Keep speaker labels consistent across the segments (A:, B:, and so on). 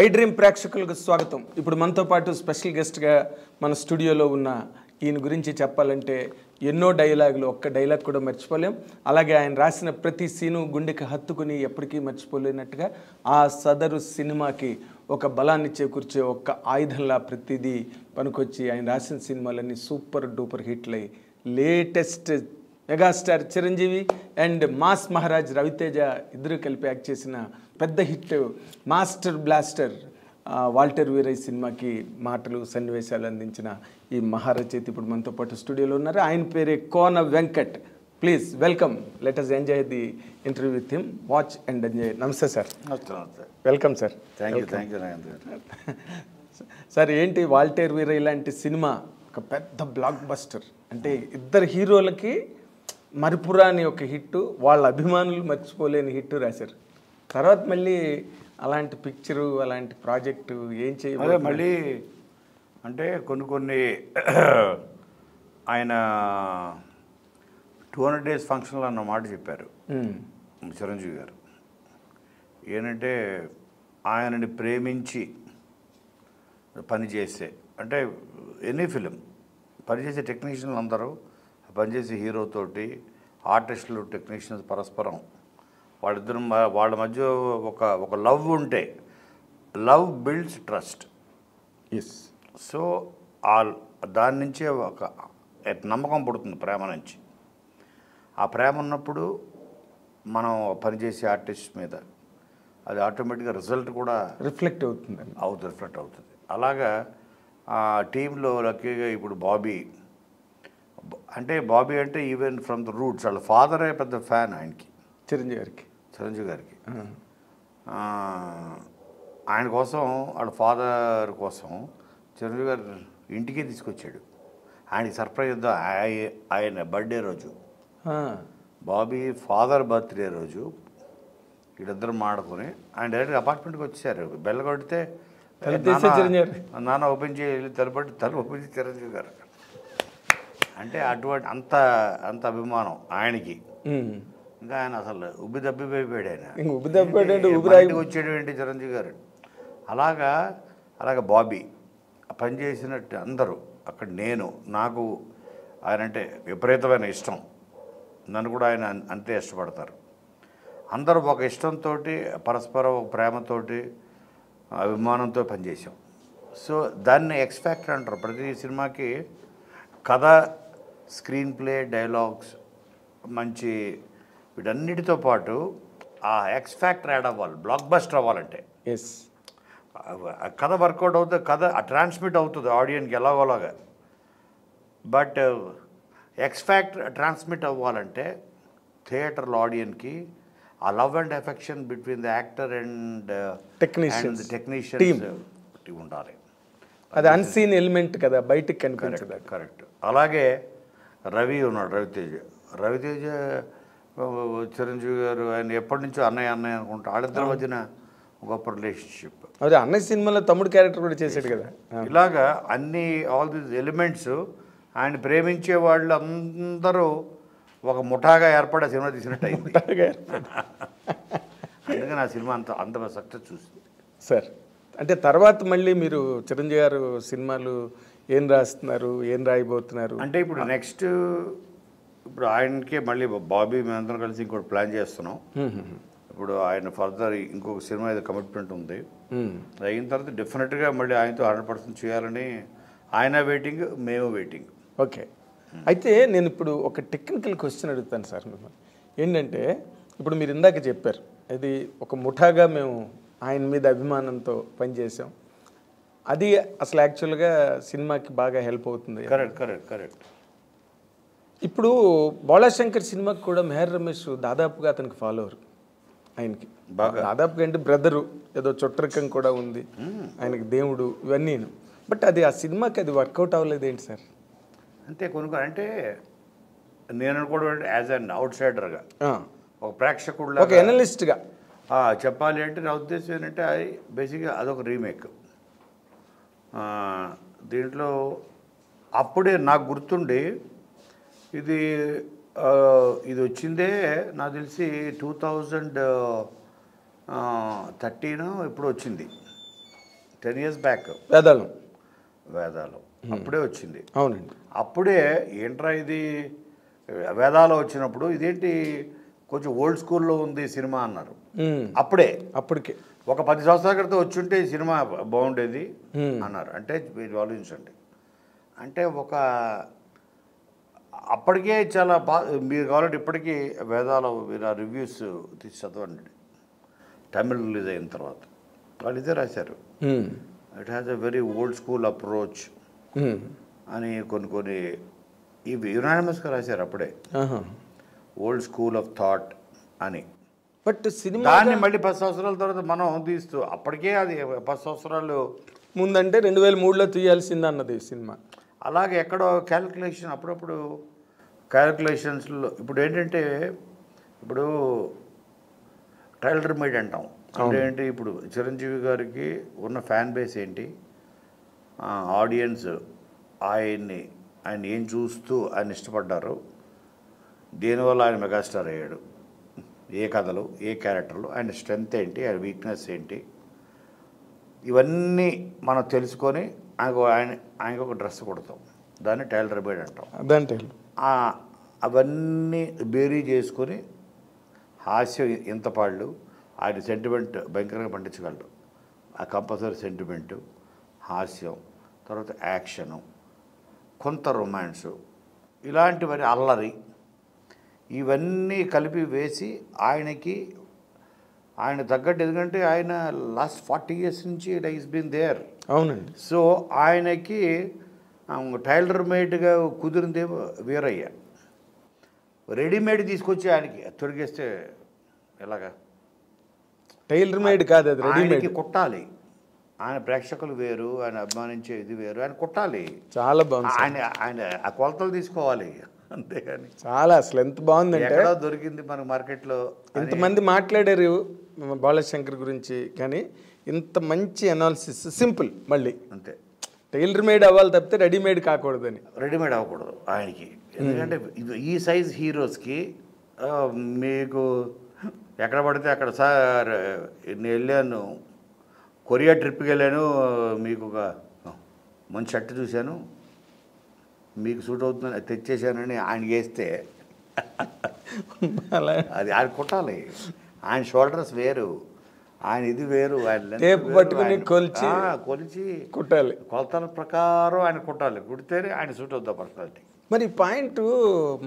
A: I dream ప్రేక్షకులకు స్వాగతం. ఇప్పుడు మనతో పాటు స్పెషల్ గెస్ట్గా మన స్టూడియోలో ఉన్న ఈయన గురించి చెప్పాలంటే ఎన్నో డైలాగులు, ఒక్క డైలాగ్ కూడా మర్చిపోలేం. అలాగే ఆయన రాసిన ప్రతి సీను గుండెకి హత్తుకుని ఎప్పటికీ మర్చిపోలేనట్టుగా ఆ సదరు సినిమాకి ఒక బలాన్ని చేకూర్చే ఒక్క ఆయుధంలా ప్రతిదీ పనికొచ్చి ఆయన రాసిన సినిమాలన్నీ సూపర్ డూపర్ హిట్లై latest megastar Chiranjeevi and mass Maharaj Ravi Teja ఇద్దరు కలిపి యాక్ట్ చేసిన పెద్ద hit master blaster Waltair Veerayya సినిమాకి మాటలు సన్నివేశాలు అందించిన ఈ మహారచయిత ఇప్పుడు మనతో పాటు స్టూడియోలో ఉన్నారు. ఆయన పేరే Kona Venkat. Please welcome, let us enjoy the interview with him. Watch and enjoy. నమస్తే sir. Welcome sir.
B: Thank you.
A: Sir, ఏంటి వాల్టర్ వీరయ్య లాంటి సినిమా ఒక పెద్ద బ్లాక్ బస్టర్, అంటే ఇద్దరు హీరోలకి మరిపురాని ఒక హిట్, వాళ్ళ అభిమానులు మర్చిపోలేని హిట్ రాశారు. తర్వాత మళ్ళీ అలాంటి పిక్చరు, అలాంటి ప్రాజెక్టు ఏం చేయాలి
B: మళ్ళీ అంటే కొన్ని ఆయన 200 days ఫంక్షన్లో అన్న మాట చెప్పారు చిరంజీవి గారు. ఏంటంటే ఆయనని ప్రేమించి పనిచేసే, అంటే ఎనీ ఫిలిం పనిచేసే టెక్నీషియన్లు అందరూ పనిచేసే హీరోతోటి ఆర్టిస్టులు టెక్నీషియన్స్ పరస్పరం వాళ్ళ మధ్య ఒక లవ్ ఉంటే, love builds trust.
A: Yes.
B: So దాని నుంచే ఒక నమ్మకం పుడుతుంది, ప్రేమ నుంచి. ఆ ప్రేమ ఉన్నప్పుడు మనం పనిచేసే ఆర్టిస్ట్ మీద అది ఆటోమేటిక్గా రిజల్ట్ కూడా
A: రిఫ్లెక్ట్ అవుతుంది.
B: రిఫ్లెక్ట్ అవుతుంది. అలాగా ఆ టీంలో లక్కీగా ఇప్పుడు బాబీ అంటే ఈవెన్ ఫ్రమ్ ద రూట్స్ వాళ్ళ ఫాదరే పెద్ద ఫ్యాన్ ఆయనకి, చిరంజీవి గారికి. ఆయన కోసం, వాళ్ళ ఫాదర్ కోసం చిరంజీవి గారు ఇంటికే తీసుకొచ్చాడు. ఆయనకి సర్ప్రైజ్ ఇద్దాం, ఆయన బర్త్డే రోజు, బాబీ ఫాదర్ బర్త్డే రోజు వీళ్ళిద్దరు మాడుకొని ఆయన డైరెక్ట్గా అపార్ట్మెంట్కి వచ్చేసారు. బెల్ల కొడితే నాన్న ఓపెన్ చేయాలి, తలుపు ఓపెన్ చేసి చిరంజీవి గారు. అంటే అటువంటి అంత అభిమానం ఆయనకి. ఇంకా ఆయన అసలు ఉబ్బి దబ్బిపోయాడు. ఆయన వచ్చాడు ఏంటి చిరంజీవి గారు. అలాగా బాబీ పనిచేసినట్టు అందరూ అక్కడ. నాకు ఆయన అంటే విపరీతమైన ఇష్టం, నన్ను కూడా ఆయన అంతే ఇష్టపడతారు. అందరూ ఒక ఇష్టంతో, పరస్పరం ఒక ప్రేమతోటి, అభిమానంతో పనిచేసాం. సో దాన్ని ఎక్స్ ఫ్యాక్టర్ అంటారు. ప్రతి సినిమాకి కథ, స్క్రీన్ ప్లే, డైలాగ్స్, మంచి వీటన్నిటితో పాటు ఆ ఎక్స్ ఫ్యాక్టర్ యాడ్ అవ్వాలి. బ్లాక్ బస్టర్ అవ్వాలంటే
A: ఎస్,
B: కథ వర్కౌట్ అవుతుంది, కథ ట్రాన్స్మిట్ అవుతుంది ఆడియన్కి ఎలాగోలాగా. బట్ ఎక్స్ ఫ్యాక్టర్ ట్రాన్స్మిట్ అవ్వాలంటే థియేటర్లో ఆడియన్కి ఆ love and affection between the actor and technicians ఉండాలి.
A: అది అన్సీన్ ఎలిమెంట్ కదా, బయటికి కనిపించదు.
B: కరెక్ట్. అలాగే రవి ఉన్నాడు, రవితేజ చిరంజీవి గారు. ఆయన ఎప్పటి నుంచో అన్నయ్య అనుకుంటా. వాళ్ళిద్దరి మధ్యన గొప్ప రిలేషన్షిప్.
A: అదే అన్నయ్య సినిమాలో తమ్ముడు క్యారెక్టర్ కూడా చేశాడు కదా.
B: ఇలాగా ఆల్ దీస్ ఎలిమెంట్స్ ఆయన ప్రేమించే వాళ్ళు అందరూ ఒక ముఠాగా ఏర్పడే సినిమా తీసినట్టు అయింది. అందుకని ఆ సినిమా అంత సక్సెస్ చూసింది.
A: సార్, అంటే తర్వాత మళ్ళీ మీరు చిరంజీవి గారు సినిమాలు ఏం రాస్తున్నారు, ఏం రాయబోతున్నారు?
B: అంటే ఇప్పుడు ఆయనకే మళ్ళీ బాబీ మేమందరం కలిసి ఇంకోటి ప్లాన్ చేస్తున్నాం. ఇప్పుడు ఆయన ఫర్దర్ ఇంకొక సినిమా ఏదో కమిట్మెంట్ ఉంది. అయిన తర్వాత డెఫినెట్గా మళ్ళీ ఆయనతో 100% చేయాలని ఆయన వెయిటింగ్, మేము వెయిటింగ్.
A: ఓకే. అయితే నేను ఇప్పుడు ఒక టెక్నికల్ క్వశ్చన్ అడుగుతాను సార్ మిమ్మల్ని. ఏంటంటే ఇప్పుడు మీరు ఇందాక చెప్పారు, అది ఒక ముఠాగా మేము ఆయన మీద అభిమానంతో పనిచేసాం, అది అసలు యాక్చువల్గా సినిమాకి బాగా హెల్ప్ అవుతుంది.
B: కరెక్ట్.
A: ఇప్పుడు బాలాశంకర్ సినిమాకి కూడా మెహర్ రమేష్ దాదాపుగా అతనికి ఫాలోవర్, ఆయనకి దాదాపుగా అంటే బ్రదరు, ఏదో చుట్టరికం కూడా ఉంది ఆయనకి, దేవుడు, ఇవన్నీ. బట్ అది ఆ సినిమాకి అది వర్కౌట్ అవ్వలేదు ఏంటి సార్?
B: అంటే అంటే నేను అనుకోవడం యాజ్ అన్ అవుట్ సైడర్గా, ఒక ప్రేక్షకుడు,
A: ఒక ఎనలిస్ట్గా
B: చెప్పాలి అంటే నా ఉద్దేశం ఏంటంటే బేసిక్గా అదొక రీమేక్. దీంట్లో అప్పుడే నాకు గుర్తుండి ఇది వచ్చిందే నాకు తెలిసి 2013 ఇప్పుడు వచ్చింది. 10 years బ్యాక్
A: వేదాలం.
B: వేదాలు అప్పుడే వచ్చింది.
A: అవునండి.
B: అప్పుడే ఏంట్రా ఇది వేదాలు వచ్చినప్పుడు ఇదేంటి కొంచెం ఓల్డ్ స్కూల్లో ఉంది సినిమా అన్నారు. అప్పటికే ఒక 10 సంవత్సరాల క్రితం వచ్చుంటే ఈ సినిమా బాగుండేది అన్నారు. అంటే మీరు ఆలోచించండి, అంటే ఒక అప్పటికే చాలా మీరు కావాలంటే ఇప్పటికీ వేదాలు మీరు ఆ రివ్యూస్ తీసి చదవండి. తమిళ్ రిలీజ్ అయిన తర్వాత వాళ్ళు ఇదే రాశారు, it has a very old school approach అని కొన్ని ఇవి యునానిమస్గా రాశారు అప్పుడే, ఓల్డ్ స్కూల్ ఆఫ్ థాట్ అని.
A: బట్ సినిమా
B: దాన్ని మళ్ళీ 10 సంవత్సరాల తర్వాత మనం తీస్తూ అప్పటికే అది 10 సంవత్సరాలు
A: ముందంటే 2003లో తీయాల్సింది అన్నది సినిమా.
B: అలాగే ఎక్కడో క్యాలిక్యులేషన్ అప్పుడప్పుడు క్యాలిక్యులేషన్స్లో ఇప్పుడు ఏంటంటే ఇప్పుడు ట్రైలర్ మేడ్ అంటాం అంటే ఏంటి, ఇప్పుడు చిరంజీవి గారికి ఉన్న ఫ్యాన్ బేస్ ఏంటి, ఆడియన్స్ ఆయన ఏం చూస్తూ ఆయన ఇష్టపడ్డారు, దేనివల్ల ఆయన మెగాస్టార్ అయ్యాడు, ఏ కథలు ఏ క్యారెక్టర్లు, ఆయన స్ట్రెంగ్త్ ఏంటి, ఆయన వీక్నెస్ ఏంటి, ఇవన్నీ మనం తెలుసుకొని ఆయనకు ఒక డ్రెస్ కొడతాం, దాన్ని టైలర్ మేడ్ అంటాం.
A: అదంటే
B: అవన్నీ బేరీ చేసుకొని హాస్యం ఇంత పాళ్ళు, ఆయన సెంటిమెంట్ భయంకరంగా పండించగలరు. ఆ కంపల్సరీ సెంటిమెంటు, హాస్యం, తర్వాత యాక్షను, కొంత రొమాన్సు, ఇలాంటివన్నీ అల్లరి, ఇవన్నీ కలిపి వేసి ఆయన తగ్గట్టు, ఎందుకంటే ఆయన లాస్ట్ 40 years నుంచి ఈస్ బీన్ దేర్.
A: అవునండి.
B: సో ఆయనకి టైలర్ మేడ్గా కుదిరిందేమో వీరయ్య, రెడీమేడ్ తీసుకొచ్చి ఆయనకి తొడిగేస్తే ఎలాగా,
A: టైలర్ మేడ్ కాదు అది, రెడీమేడ్
B: కుట్టాలి. ఆయన ప్రేక్షకులు వేరు, ఆయన అభిమానించే ఇది వేరు, ఆయన కుట్టాలి.
A: చాలా బాగుంది.
B: ఆయన ఆ కొలతలు తీసుకోవాలి, అంతేగాని
A: చాలా అసలు ఎంత బాగుందంటే
B: ఎక్కడో దొరికింది మన మార్కెట్లో.
A: ఇంతమంది మాట్లాడారు బాలశంకర్ గురించి, కానీ ఇంత మంచి అనాలిసిస్ సింపుల్. మళ్ళీ
B: అంతే,
A: టైలర్ మేడ్ అవ్వాలి తప్పితే రెడీమేడ్ కాకూడదని.
B: రెడీమేడ్ అవ్వకూడదు ఆయనకి, ఎందుకంటే ఈ సైజ్ హీరోస్కి మీకు ఎక్కడ పడితే అక్కడ, సార్ నేను వెళ్ళాను కొరియా ట్రిప్కి వెళ్ళాను, మీకు ఒక మంచి షర్ట్ చూశాను, మీకు సూట్ అవుతుందని తెచ్చేసానని ఆయనకి వేస్తే అది ఆయన కుట్టాలి. ఆయన షోల్డర్స్ వేరు, ఆయన ఇది వేరు, ఆయన
A: పట్టుకుని
B: కొలిచి
A: కుట్టాలి,
B: కొలతల ప్రకారం ఆయన కుట్టాలి, కుడితేనే ఆయన సూట్ అవుతుంది పర్సనాలిటీ.
A: మరి పాయింట్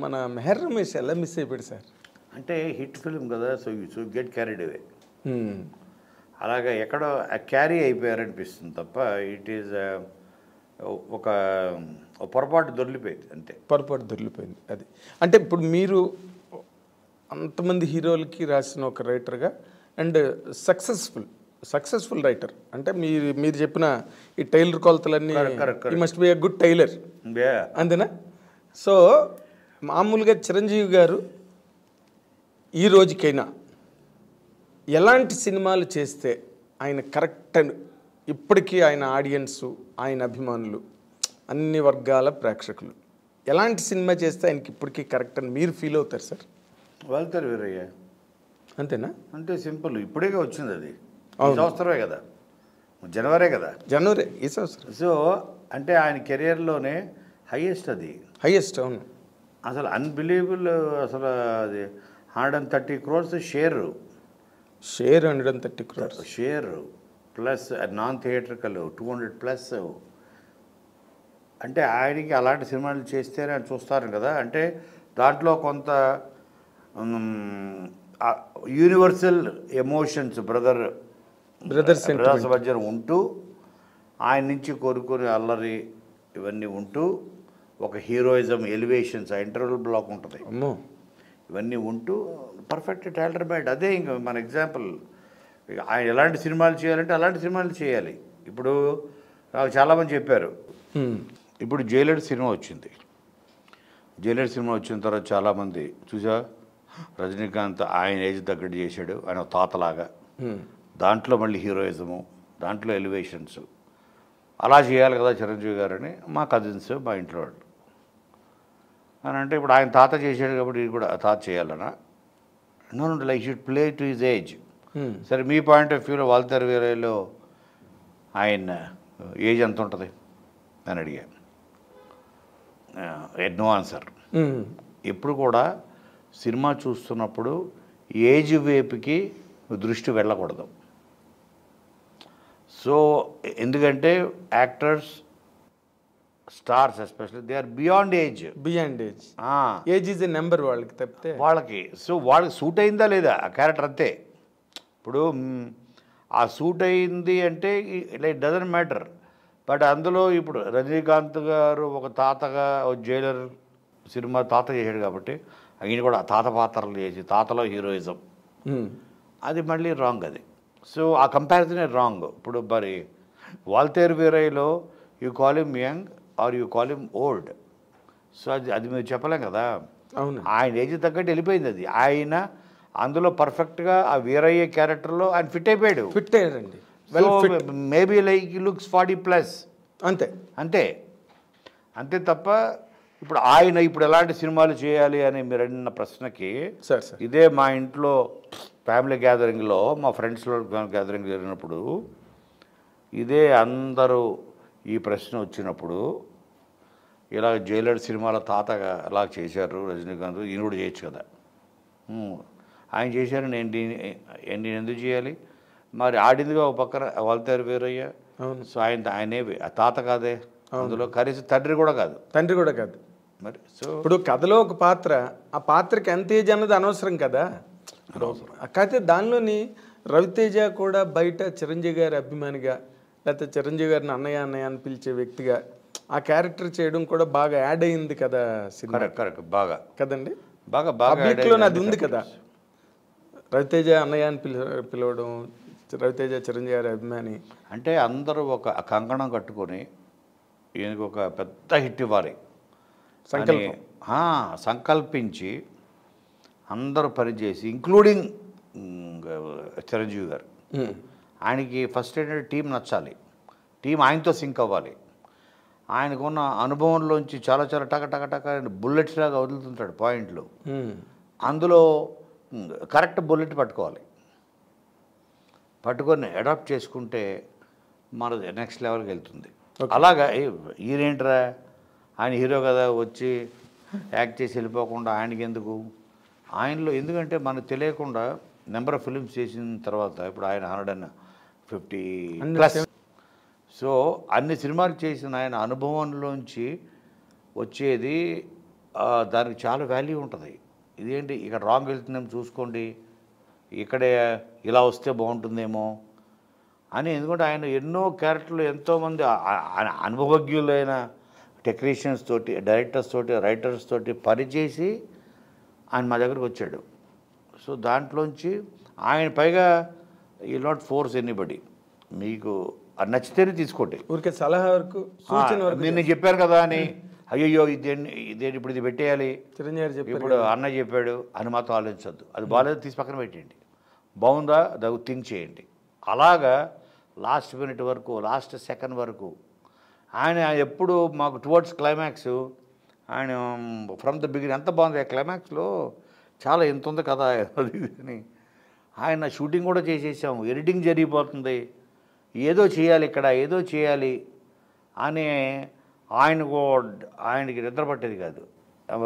A: మన మెహర్ రమేష్ ఎలా మిస్ అయిపోయాడు సార్?
B: అంటే హిట్ ఫిల్మ్ కదా, సో గెట్ క్యారీడ్ అవే, అలాగా ఎక్కడో క్యారీ అయిపోయారనిపిస్తుంది తప్ప ఇట్ ఈజ్ ఒక పొరపాటు దొరికిపోయింది, అంతే.
A: పొరపాటు దొరికిపోయింది అది. అంటే ఇప్పుడు మీరు అంతమంది హీరోలకి రాసిన ఒక రైటర్గా అండ్ సక్సెస్ఫుల్ రైటర్, అంటే మీరు చెప్పిన ఈ టైలర్ కొలతలన్నీ ఈ must be a good tailor, అంతేనా? సో మామూలుగా చిరంజీవి గారు ఈ రోజుకైనా ఎలాంటి సినిమాలు చేస్తే ఆయన కరెక్ట్ అని ఇప్పటికీ ఆయన ఆడియన్సు, ఆయన అభిమానులు, అన్ని వర్గాల ప్రేక్షకులు ఎలాంటి సినిమా చేస్తే ఆయనకి ఇప్పటికీ కరెక్ట్ అని మీరు ఫీల్ అవుతారు సార్?
B: వెళ్తారు వీరయ్య,
A: అంతేనా?
B: అంతే సింపుల్. ఇప్పుడేగా వచ్చింది అది, సంవత్సరమే కదా, జనవరే కదా,
A: జనవరి ఈ సంవత్సరం.
B: సో అంటే ఆయన కెరియర్లోనే హైయెస్ట్ అది,
A: హైయెస్ట్. అవును,
B: అసలు అన్బిలీవబుల్. అసలు అది 130 crores share
A: 130 crores
B: share plus non theatrical 200+. అంటే ఆయనకి అలాంటి సినిమాలు చేస్తేనే ఆయన చూస్తారు కదా. అంటే దాంట్లో కొంత యూనివర్సల్ ఎమోషన్స్ బ్రదర్స్ మధ్య ఉంటూ, ఆయన నుంచి కోరుకునే అల్లరి ఇవన్నీ ఉంటూ, ఒక హీరోయిజం ఎలివేషన్స్, ఆ ఇంటర్వల్ బ్లాక్ ఉంటుంది, ఇవన్నీ ఉంటూ పర్ఫెక్ట్ టైలర్ మేడ్. అదే ఇంకా మన ఎగ్జాంపుల్. ఆయన ఎలాంటి సినిమాలు చేయాలంటే అలాంటి సినిమాలు చేయాలి. ఇప్పుడు నాకు చాలామంది చెప్పారు, ఇప్పుడు జైలర్ సినిమా వచ్చింది, జైలర్ సినిమా వచ్చిన తర్వాత చాలామంది చూసా, రజనీకాంత్ ఆయన ఏజ్ తగ్గట్టు చేశాడు, ఆయన తాతలాగా, దాంట్లో మళ్ళీ హీరోయిజము, దాంట్లో ఎలివేషన్స్, అలా చేయాలి కదా చిరంజీవి గారని మా కజిన్స్, మా ఇంట్లో వాళ్ళు అని అంటే, ఇప్పుడు ఆయన తాత చేశాడు కాబట్టి ఇది కూడా తాత చేయాలనా? No, like should play to his age. సరే మీ పాయింట్ ఆఫ్ వ్యూలో వాల్తేరు వీరయ్యలో ఆయన ఏజ్ ఎంత ఉంటుంది అని అడిగాను. No answer. ఎప్పుడు కూడా సినిమా చూస్తున్నప్పుడు ఏజ్ వైపుకి దృష్టి వెళ్ళకూడదు. సో ఎందుకంటే actors, stars especially they are beyond age.
A: Age is a number వాళ్ళకి తప్పితే
B: వాళ్ళకి. సో వాళ్ళకి సూట్ అయిందా లేదా ఆ క్యారెక్టర్ అంతే. ఇప్పుడు ఆ సూట్ అయింది అంటే ఇట్ డజంట్ మ్యాటర్. బట్ అందులో ఇప్పుడు రజనీకాంత్ గారు ఒక తాతగా జైలర్ సినిమా తాత చేశాడు కాబట్టి ఆయన కూడా తాత పాత్రలు చేసి తాతలో హీరోయిజం అది మళ్ళీ రాంగ్ అది. సో ఆ కంపారిజనే రాంగ్. ఇప్పుడు మరి వాల్తేర్ వీరయ్యలో you call him young or you call him old. So అది మీరు చెప్పలేం కదా.
A: అవును,
B: ఆయన ఏజ్ తగ్గట్టు వెళ్ళిపోయింది అది. ఆయన అందులో పర్ఫెక్ట్గా ఆ వీరయ్య క్యారెక్టర్లో ఆయన ఫిట్ అయిపోయాడు.
A: ఫిట్ అయ్యారండి.
B: Maybe like looks 40+.
A: అంతే
B: అంతే అంతే తప్ప ఇప్పుడు ఆయన ఇప్పుడు ఎలాంటి సినిమాలు చేయాలి అని మీరు అడిగిన ప్రశ్నకి ఇదే మా ఇంట్లో ఫ్యామిలీ గ్యాదరింగ్లో మా ఫ్రెండ్స్లో గ్యాదరింగ్ జరిగినప్పుడు ఇదే అందరూ ఈ ప్రశ్న వచ్చినప్పుడు ఇలా జైలర్ సినిమాల తాతగా అలా చేశారు రజనీకాంత్, ఈయన కూడా చేయొచ్చు కదా. ఆయన చేశారు, నేను ఎందుకు చేయాలి? మరి ఆడిందిగా ఒక పక్కన వాల్తేర్ వీరయ్య. సో ఆయనే తాత కాదే, అందులో కనీసం తండ్రి కూడా కాదు మరి. సో
A: ఇప్పుడు కథలో ఒక పాత్ర, ఆ పాత్రకి ఎంత ఏజ్ అన్నది అనవసరం కదా. కాకపోతే దానిలోని రవితేజ కూడా బయట చిరంజీవి గారి అభిమానిగా, లేకపోతే చిరంజీవి గారిని అన్నయ్య అని పిలిచే వ్యక్తిగా ఆ క్యారెక్టర్ చేయడం కూడా బాగా యాడ్ అయింది కదా సినిమా.
B: కరెక్ట్ బాగా
A: కదండి,
B: బాగా
A: అది ఉంది కదా. రవితేజ అన్నయ్య అని పిలవడం, రవితేజ చిరంజీవి గారి అభిమాని
B: అంటే అందరూ ఒక కంకణం కట్టుకొని ఈయనకు ఒక పెద్ద హిట్ ఇవ్వాలి సంకల్పించి అందరూ పనిచేసి, ఇంక్లూడింగ్ చిరంజీవి గారు. ఆయనకి ఫస్ట్ ఏంటంటే టీం నచ్చాలి, టీం ఆయనతో సింక్ అవ్వాలి. ఆయనకున్న అనుభవంలోంచి చాలా చాలా టక బుల్లెట్స్ లాగా వదులుతుంటాడు పాయింట్లు. అందులో కరెక్ట్ బుల్లెట్ పట్టుకొని అడాప్ట్ చేసుకుంటే మనది నెక్స్ట్ లెవెల్కి వెళ్తుంది. అలాగా ఈయనేంట్రా ఆయన హీరో కదా వచ్చి యాక్ట్ చేసి వెళ్ళిపోకుండా ఆయనకి ఎందుకు? ఆయనలో ఎందుకంటే మనకు తెలియకుండా నెంబర్ ఆఫ్ ఫిలిమ్స్ చేసిన తర్వాత ఇప్పుడు ఆయన 150+. సో అన్ని సినిమాలు చేసిన ఆయన అనుభవంలోంచి వచ్చేది దానికి చాలా వాల్యూ ఉంటుంది. ఇదేంటి ఇక్కడ రాంగ్ వెళ్తుందేమో చూసుకోండి, ఇక్కడే ఇలా వస్తే బాగుంటుందేమో అని. ఎందుకంటే ఆయన ఎన్నో క్యారెక్టర్లు ఎంతోమంది అనుభవజ్ఞులైన టెక్నీషియన్స్ తోటి, డైరెక్టర్స్ తోటి, రైటర్స్ తోటి పనిచేసి ఆయన మా దగ్గరకు వచ్చాడు. సో దాంట్లోంచి ఆయన పైగా ఈ నాట్ ఫోర్స్ ఎనీబడి, మీకు అది నచ్చితేనే తీసుకోండి,
A: ఊరికే సలహా వరకు సూచన వరకు.
B: నేను చెప్పాను కదా అని అయ్యో ఇదేంటి ఇప్పుడు ఇది పెట్టేయాలి, ఇప్పుడు అన్న చెప్పాడు అని మాత్రం ఆలోచించద్దు. అది బాగాలేదు తీసి పక్కన పెట్టేయండి, బాగుందా దాన్ని థింక్ చేయండి. అలాగా లాస్ట్ మినిట్ వరకు, లాస్ట్ సెకండ్ వరకు ఆయన ఎప్పుడు మాకు టువర్డ్స్ క్లైమాక్స్ ఆయన ఫ్రమ్ ద బిగినింగ్ ఎంత బాగుంది. ఆ క్లైమాక్స్లో చాలా ఎంత ఉంది కదా అది అని ఆయన షూటింగ్ కూడా చేసేసాము, ఎడిటింగ్ జరిగిపోతుంది, ఏదో చేయాలి ఇక్కడ, ఏదో చేయాలి అని ఆయనకి నిద్ర పట్టేది కాదు.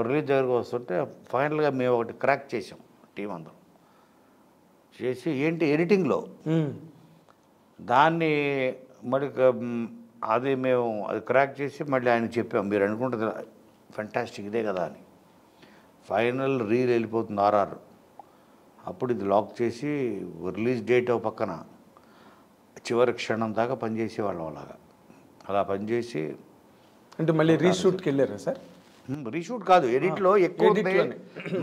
B: రిలీజ్ దగ్గరకు వస్తుంటే ఫైనల్గా మేము ఒకటి క్రాక్ చేసాం టీం అందరం చేసి, ఏంటి ఎడిటింగ్లో దాన్ని మరి అది మేము అది క్రాక్ చేసి మళ్ళీ ఆయనకు చెప్పాం, మీరు అనుకుంటుంది ఫెంటాస్టిక్ ఇదే కదా అని. ఫైనల్ రీల్ వెళ్ళిపోతుంది RR. అప్పుడు ఇది లాక్ చేసి రిలీజ్ డేట్ ఒక పక్కన చివరి క్షణం దాకా పనిచేసేవాళ్ళం. అలా పనిచేసి
A: అంటే మళ్ళీ రీషూట్కి వెళ్ళారా సార్?
B: రీషూట్ కాదు, ఎడిట్లో ఎక్కువ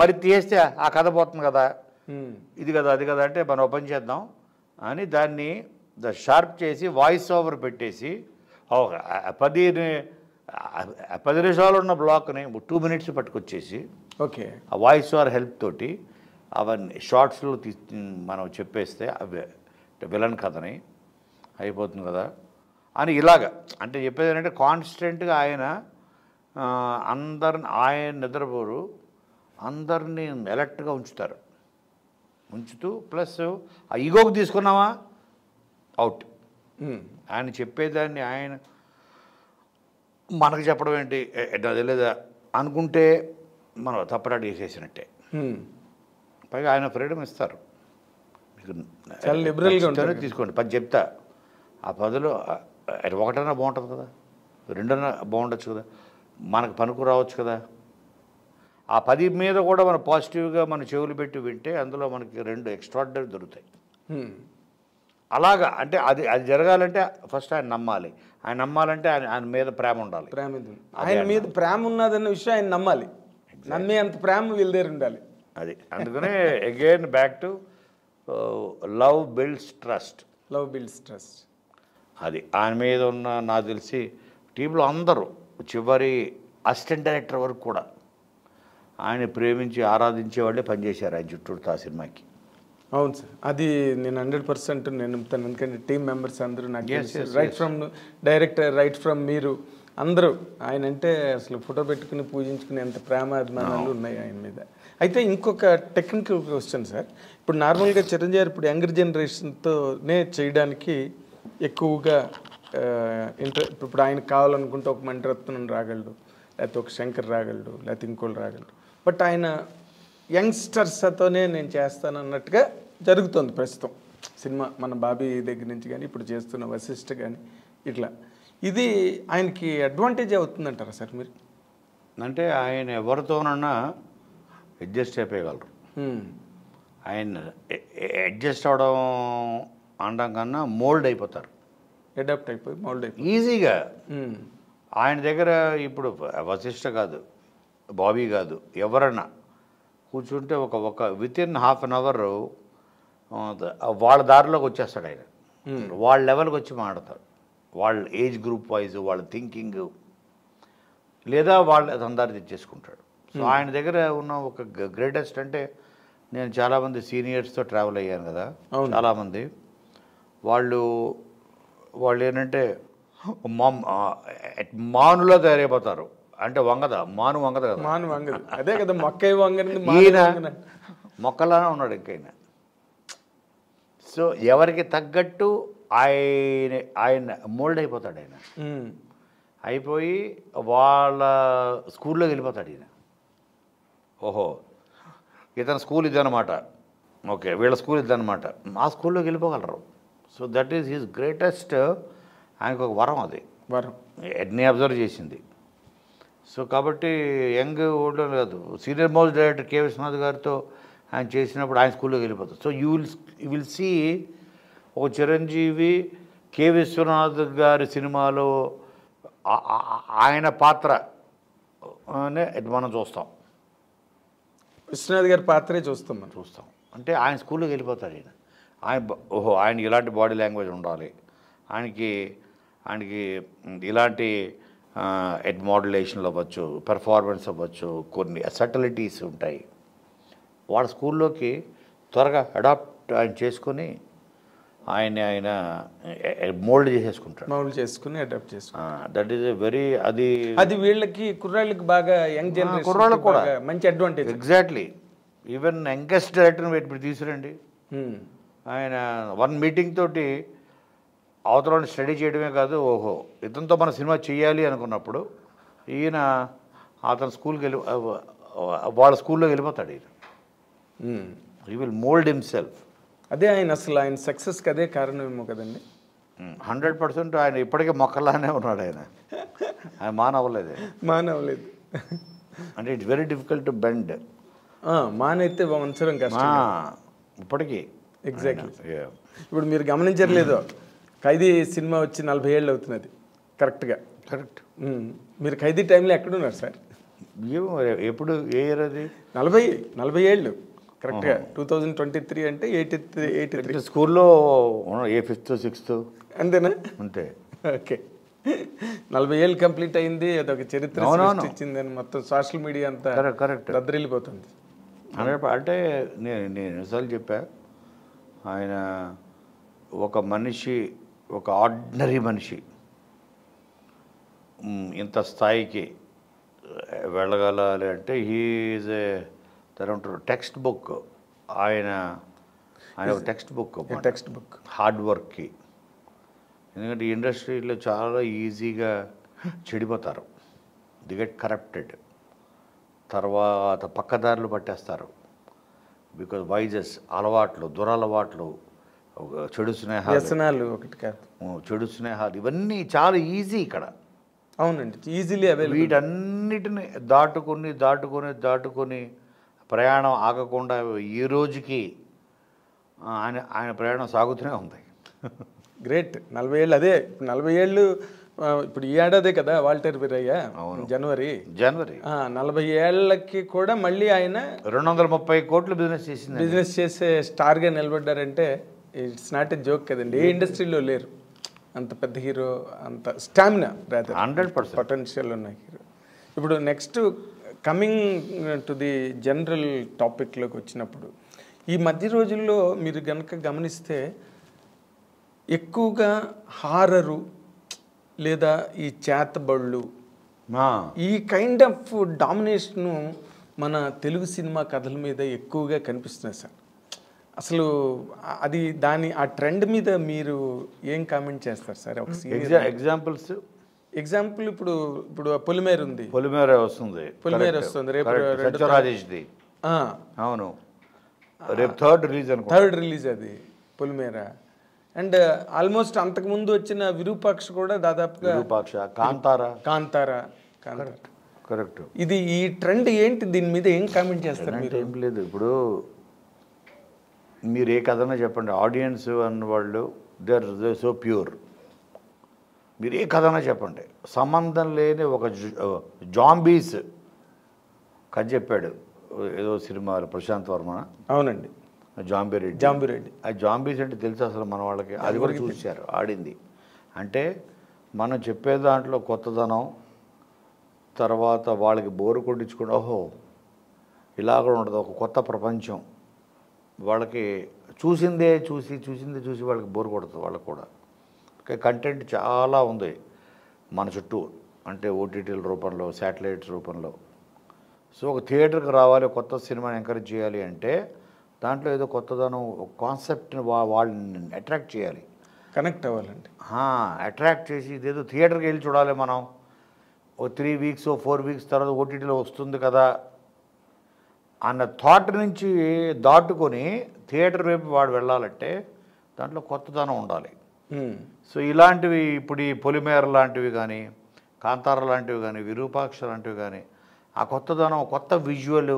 B: మరి తీస్తే ఆ కథ పోతుంది కదా, ఇది కదా అది కదా అంటే మనం ఓపెన్ చేద్దాం అని దాన్ని షార్ప్ చేసి వాయిస్ ఓవర్ పెట్టేసి 10 నిమిషాలు ఉన్న బ్లాక్ని 2 minutes పట్టుకొచ్చేసి
A: ఓకే
B: ఆ వాయిస్ ఓవర్ హెల్ప్ తోటి అవన్నీ షార్ట్స్లో మనం చెప్పేస్తే అవి విలన్ కథని అయిపోతుంది కదా అని. ఇలాగ అంటే చెప్పేది ఏంటంటే కాన్స్టెంట్గా ఆయన ఆయన నిద్రపోరు, అందరినీ అలర్ట్గా ఉంచుతూ ప్లస్ ఆ ఈగోకి తీసుకున్నామా అవుట్, ఆయన చెప్పేదాన్ని ఆయన మనకు చెప్పడం ఏంటి అది లేదా అనుకుంటే మనం తప్పరాడు వేసేసినట్టే. పైగా ఆయన ఫ్రీడమ్ ఇస్తారు, మీకు
A: చాలా లిబరల్గా ఉంటారు.
B: తీసుకోండి 10 చెప్తా, ఆ 10లో 1 బాగుంటుంది కదా, 2 బాగుండొచ్చు కదా, మనకు పనికి రావచ్చు కదా. ఆ 10 మీద కూడా మనం పాజిటివ్గా మన చెవులు పెట్టి వింటే అందులో మనకి 2 ఎక్స్ట్రాడినరీ దొరుకుతాయి. అలాగా అంటే అది జరగాలంటే ఫస్ట్ ఆయన నమ్మాలి. ఆయన నమ్మాలంటే ఆయన మీద ప్రేమ ఉండాలి.
A: ఆయన మీద ప్రేమ ఉన్నదన్న విషయం ఆయన నమ్మాలి. నమ్మే అంత ప్రేమ వీళ్ళ దగ్గర ఉండాలి.
B: అది అందుకనే again back to love builds trust. అది ఆయన మీద ఉన్న నాకు తెలిసి టీంలో అందరూ చివరి అసిస్టెంట్ డైరెక్టర్ వరకు కూడా ఆయన ప్రేమించి ఆరాధించే వాళ్ళే పనిచేశారు ఆయన చుట్టూ ఆ సినిమాకి.
A: అవును సార్, అది నేను 100% నేను నమ్ముతాను. ఎందుకంటే టీం మెంబర్స్ అందరూ నాకు right from director, right from మీరు అందరూ ఆయన అంటే అసలు ఫోటో పెట్టుకుని పూజించుకునే అంత ప్రేమ అభిమానాలు ఉన్నాయి ఆయన మీద. అయితే ఇంకొక టెక్నికల్ క్వశ్చన్ సార్, ఇప్పుడు నార్మల్గా చిరంజీవి ఇప్పుడు యంగర్ జనరేషన్తోనే చేయడానికి ఎక్కువగా ఇప్పుడు ఆయనకు కావాలనుకుంటే ఒక మణిరత్నం రాగలడు, లేకపోతే ఒక శంకర్ రాగలడు, లేకపోతే ఇంకోళ్ళు రాగలడు. బట్ ఆయన యంగ్స్టర్స్తోనే నేను చేస్తాను అన్నట్టుగా జరుగుతుంది ప్రస్తుతం సినిమా. మన బాబీ దగ్గర నుంచి కానీ ఇప్పుడు చేస్తున్న వశిష్ఠ కానీ ఇట్లా ఇది ఆయనకి అడ్వాంటేజ్ అవుతుందంటారా సార్ మీరు?
B: అంటే ఆయన ఎవరితోనన్నా అడ్జస్ట్ అయిపోయగలరు. ఆయన అడ్జస్ట్ అవడం అనడం కన్నా మోల్డ్ అయిపోతారు,
A: అడాప్ట్ అయిపోయి మోల్డ్ అయిపోయి
B: ఈజీగా. ఆయన దగ్గర ఇప్పుడు వశిష్ఠ కాదు, బాబీ కాదు, ఎవరన్నా కూర్చుంటే ఒక వితిన్ ½ అన్ అవర్ వాళ్ళ దారిలోకి వచ్చేస్తాడు ఆయన. వాళ్ళ లెవెల్కి వచ్చి మాట్లాడతారు, వాళ్ళ ఏజ్ గ్రూప్ వైజ్, వాళ్ళ థింకింగ్, లేదా వాళ్ళు అందరు తెచ్చేసుకుంటాడు. సో ఆయన దగ్గర ఉన్న ఒక గ్రేటెస్ట్ అంటే, నేను చాలామంది సీనియర్స్తో ట్రావెల్ అయ్యాను కదా, చాలామంది వాళ్ళు ఏంటంటే మానులో తయారైపోతారు. అంటే వంగదా, మాను వంగదు కదా,
A: మాను వంగదు, అదే కదా మొక్క వంగని.
B: ఈయన మొక్కలానే ఉన్నాడు ఇంకైనా. సో ఎవరికి తగ్గట్టు ఆయన మోల్డ్ అయిపోతాడు. ఆయన అయిపోయి వాళ్ళ స్కూల్లోకి వెళ్ళిపోతాడు ఈయన. ఓహో ఇతని స్కూల్ ఇదనమాట, ఓకే వీళ్ళ స్కూల్ ఇదనమాట, మా స్కూల్లోకి వెళ్ళిపోగలరు. So that is his greatest. ఆయనకు ఒక వరం, అది
A: వరం
B: ఎన్ని అబ్జర్వ్ చేసింది. సో కాబట్టి యంగ్ ఓల్డ్ కాదు, senior most director K Viswanath గారితో ఆయన చేసినప్పుడు ఆయన స్కూల్లోకి వెళ్ళిపోతారు. సో యూ విల్ సీ ఒక చిరంజీవి కె విశ్వనాథ్ గారి సినిమాలో ఆయన పాత్ర అనే మనం చూస్తాం,
A: విశ్వనాథ్ గారి పాత్రే చూస్తాం.
B: అంటే ఆయన స్కూల్లోకి వెళ్ళిపోతారు ఈయన. ఓహో ఆయనకి ఇలాంటి బాడీ లాంగ్వేజ్ ఉండాలి, ఆయనకి ఇలాంటి మోడ్యులేషన్లు అవ్వచ్చు, పెర్ఫార్మెన్స్ అవ్వచ్చు, కొన్ని సటిలిటీస్ ఉంటాయి. వాళ్ళ స్కూల్లోకి త్వరగా అడాప్ట్ ఆయన చేసుకొని ఆయన మోల్డ్ చేసుకుని
A: అడాప్ట్ చేసుకుంటారు.
B: దట్ ఈస్ వెరీ అది
A: వీళ్ళకి కుర్రాళ్ళకి బాగా యంగ్ జనరేషన్ కుర్రాళ్ళకి కూడా మంచి అడ్వాంటేజ్.
B: ఎగ్జాక్ట్లీ. ఈవెన్ యంగెస్ట్ డైరెక్టర్ని ఇప్పుడు తీసుకురండి, ఆయన 1 మీటింగ్ తోటి అవతలని స్టడీ చేయడమే కాదు, ఓహో ఇతనితో మన సినిమా చేయాలి అనుకున్నప్పుడు ఈయన అతని స్కూల్కి వాళ్ళ స్కూల్లోకి వెళ్ళిపోతాడు. ఈయన హీ విల్ మోల్డ్ హిమ్సెల్ఫ్.
A: అదే ఆయన సక్సెస్కి అదే కారణమేమో కదండి.
B: 100% ఆయన ఇప్పటికే మొక్కలానే ఉన్నాడు. ఆయన మానవలేదు అంటే it's very difficult to bend.
A: మానైతే వంచడం కష్టం
B: ఇప్పటికీ.
A: ఎగ్జాక్ట్లీ. ఇప్పుడు మీరు గమనించట్లేదు, ఖైదీ సినిమా వచ్చి 40 ఏళ్ళు అవుతున్నది కరెక్ట్గా.
B: కరెక్ట్.
A: మీరు ఖైదీ టైంలో ఎక్కడున్నారు సార్?
B: ఎప్పుడు ఏ ఇయర్ అది?
A: 40 ఏళ్ళు కరెక్ట్గా. 2023 అంటే 83.
B: స్కూల్లో ఏ 5th 6th
A: అంతేనా?
B: అంతే.
A: ఓకే, 40 ఏళ్ళు కంప్లీట్ అయింది, అదొక చరిత్ర ఇచ్చిందని మొత్తం సోషల్ మీడియా అంతా
B: కరెక్ట్
A: దద్దరిల్లిపోతుంది.
B: అంటే నేను ఎన్నిసార్లు చెప్పా, ఆయన ఒక మనిషి, ఒక ఆర్డినరీ మనిషి ఇంత స్థాయికి వెళ్ళగలాలి అంటే హీఈజ్ ఏమంటారు టెక్స్ట్ బుక్. ఆయన ఒక టెక్స్ట్ బుక్ హార్డ్ వర్క్కి. ఎందుకంటే ఈ ఇండస్ట్రీలో చాలా ఈజీగా చెడిపోతారు. The get corrupted. తర్వాత పక్కదారులు పట్టేస్తారు. బికాజ్ వైజెస్ అలవాట్లు, దురలవాట్లు, చెడు స్నేహాలు,
A: వ్యసనాలు ఒకటి కాదు,
B: చెడు స్నేహాలు ఇవన్నీ చాలా ఈజీ ఇక్కడ.
A: అవునండి, ఈజీలీ అవైలబుల్.
B: వీటన్నిటిని దాటుకొని ప్రయాణం ఆగకుండా ఈ రోజుకి ఆయన ప్రయాణం సాగుతూనే ఉంది.
A: గ్రేట్. 40 ఏళ్ళు, అదే 40 ఏళ్ళు. ఇప్పుడు ఈ ఏడాదే కదా వాల్టర్ వీరయ్య, జనవరి 40 ఏళ్ళకి కూడా మళ్ళీ ఆయన
B: 230 కోట్లు బిజినెస్
A: చేసే స్టార్గా నిలబడ్డారంటే ఇట్స్ నాట్ ఎ జోక్ కదండి. ఏ ఇండస్ట్రీలో లేరు అంత పెద్ద హీరో, అంత స్టామినా,
B: 100%
A: పొటెన్షియల్ ఉన్న హీరో. ఇప్పుడు next coming to the general టాపిక్లోకి వచ్చినప్పుడు, ఈ మధ్య రోజుల్లో మీరు కనుక గమనిస్తే ఎక్కువగా హారరు లేదా ఈ చేతబళ్ళు, ఈ కైండ్ ఆఫ్ డామినేషను మన తెలుగు సినిమా కథల మీద ఎక్కువగా కనిపిస్తున్నాయి సార్. అసలు అది ఆ ట్రెండ్ మీద మీరు ఏం కామెంట్ చేస్తారు సార్? ఒక ఎగ్జాంపుల్ ఇప్పుడు పొలిమేర ఉంది, పొలిమేర వస్తుంది రేపు,
B: సత్యరాజేష్ది. అవును, రేపు థర్డ్
A: రిలీజ్ అది పొలిమేర. అండ్ ఆల్మోస్ట్ అంతకుముందు వచ్చిన విరూపాక్ష కూడా దాదాపుగా కాంతారా.
B: కరెక్ట్.
A: ఇది ఈ ట్రెండ్ ఏంటి? దీని మీద ఏం కామెంట్ చేస్తారు మీరు?
B: ఏం లేదు, ఇప్పుడు మీరు ఏ కథనా చెప్పండి, ఆడియన్స్ అన్నవాళ్ళు దే ఆర్ సో ప్యూర్. మీరు ఏ కథనా చెప్పండి, సంబంధం లేని ఒక జాంబీస్ కథ చెప్పాడు ఏదో సినిమాలో ప్రశాంత్ వర్మ.
A: అవునండి, జాంబిరెడ్డి.
B: ఆ జాంబీస్ అంటే తెలుసు అసలు మన వాళ్ళకి, అది కూడా చూశారు, ఆడింది. అంటే మనం చెప్పే దాంట్లో కొత్తదనం, తర్వాత వాళ్ళకి బోరు కొట్టించుకుంటే ఓహో ఇలా కూడా ఉండదు, ఒక కొత్త ప్రపంచం. వాళ్ళకి చూసిందే చూసి వాళ్ళకి బోరు కొడుతుంది. వాళ్ళకి కూడా కంటెంట్ చాలా ఉంది మన చుట్టూ, అంటే ఓటీటీల రూపంలో, శాటిలైట్స్ రూపంలో. సో ఒక థియేటర్కి రావాలి, కొత్త సినిమాని ఎంకరేజ్ చేయాలి అంటే దాంట్లో ఏదో కొత్తదనం, కాన్సెప్ట్ని వాళ్ళని అట్రాక్ట్ చేయాలి,
A: కనెక్ట్ అవ్వాలండి.
B: అట్రాక్ట్ చేసి ఇదేదో థియేటర్కి వెళ్ళి చూడాలి మనం, ఓ 3 వీక్స్ 4 వీక్స్ తర్వాత ఓటీటీలో వస్తుంది కదా అన్న థాట్ నుంచి దాటుకొని థియేటర్ వైపు వాడు వెళ్ళాలంటే దాంట్లో కొత్తదనం ఉండాలి. సో ఇలాంటివి ఇప్పుడు ఈ పొలిమేర లాంటివి కానీ, కాంతార లాంటివి కానీ, విరూపాక్ష లాంటివి కానీ, ఆ కొత్తదనం, కొత్త విజువల్,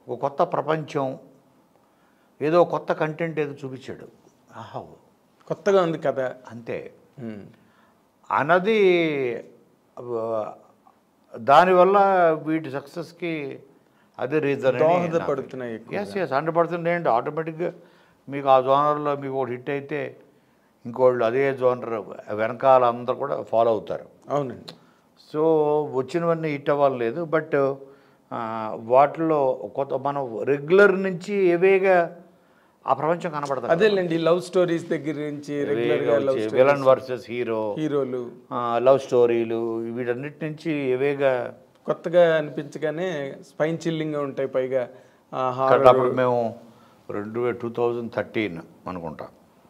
B: ఒక కొత్త ప్రపంచం, ఏదో కొత్త కంటెంట్ ఏదో చూపించాడు, ఆహా
A: కొత్తగా ఉంది కదా
B: అంతే అన్నది. దానివల్ల వీటి సక్సెస్కి అదే రీజన్
A: దోహదపడుతున్నాయి.
B: 100% ఏంటి, ఆటోమేటిక్గా మీకు ఆ జోనర్లో మీకు ఒకటి హిట్ అయితే ఇంకోళ్ళు అదే జోనర్ వెనకాల అందరూ కూడా ఫాలో అవుతారు.
A: అవునండి.
B: సో వచ్చినవన్నీ హిట్ అవ్వాలి లేదు, బట్ వాటిలో కొత్త మనం రెగ్యులర్ నుంచి ఏవేగా ఆ ప్రపంచం కనబడతాయి.
A: అదేలేండి, లవ్ స్టోరీస్ దగ్గర నుంచి రెగ్యులర్గా
B: విలన్ వర్సెస్
A: హీరోలు,
B: లవ్ స్టోరీలు, వీటన్నిటి నుంచి ఏవేగా
A: కొత్తగా అనిపించగానే స్పైన్ చిల్లింగ్గా ఉంటాయి. పైగా
B: అప్పుడు మేము 2013 అనుకుంటా,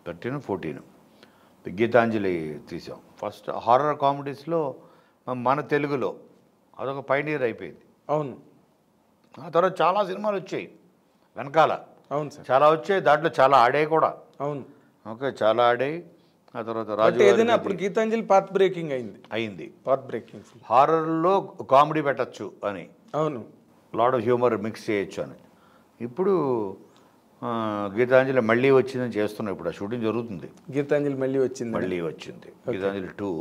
B: 13-14 గీతాంజలి తీసాం. ఫస్ట్ హారర్ కామెడీస్లో మన తెలుగులో అదొక పైనీర్ అయిపోయింది.
A: అవును.
B: ఆ తర్వాత చాలా సినిమాలు వచ్చాయి వెనకాల.
A: అవును సార్,
B: చాలా వచ్చాయి, దాంట్లో చాలా ఆడాయి కూడా.
A: అవును,
B: ఓకే, చాలా ఆడాయి. ఆ తర్వాత రాజు
A: ఏదైనా అప్పుడు గీతాంజలి పాత్ బ్రేకింగ్ అయింది. పాత్ బ్రేకింగ్
B: హారర్లో కామెడీ పెట్టచ్చు అని,
A: అవును,
B: లాట్ ఆఫ్ హ్యూమర్ మిక్స్ చేయొచ్చు అని. ఇప్పుడు గీతాంజలి మళ్ళీ వచ్చిందని చేస్తున్నాం. ఇప్పుడు ఆ షూటింగ్ జరుగుతుంది.
A: గీతాంజలి మళ్ళీ వచ్చింది.
B: గీతాంజలి 2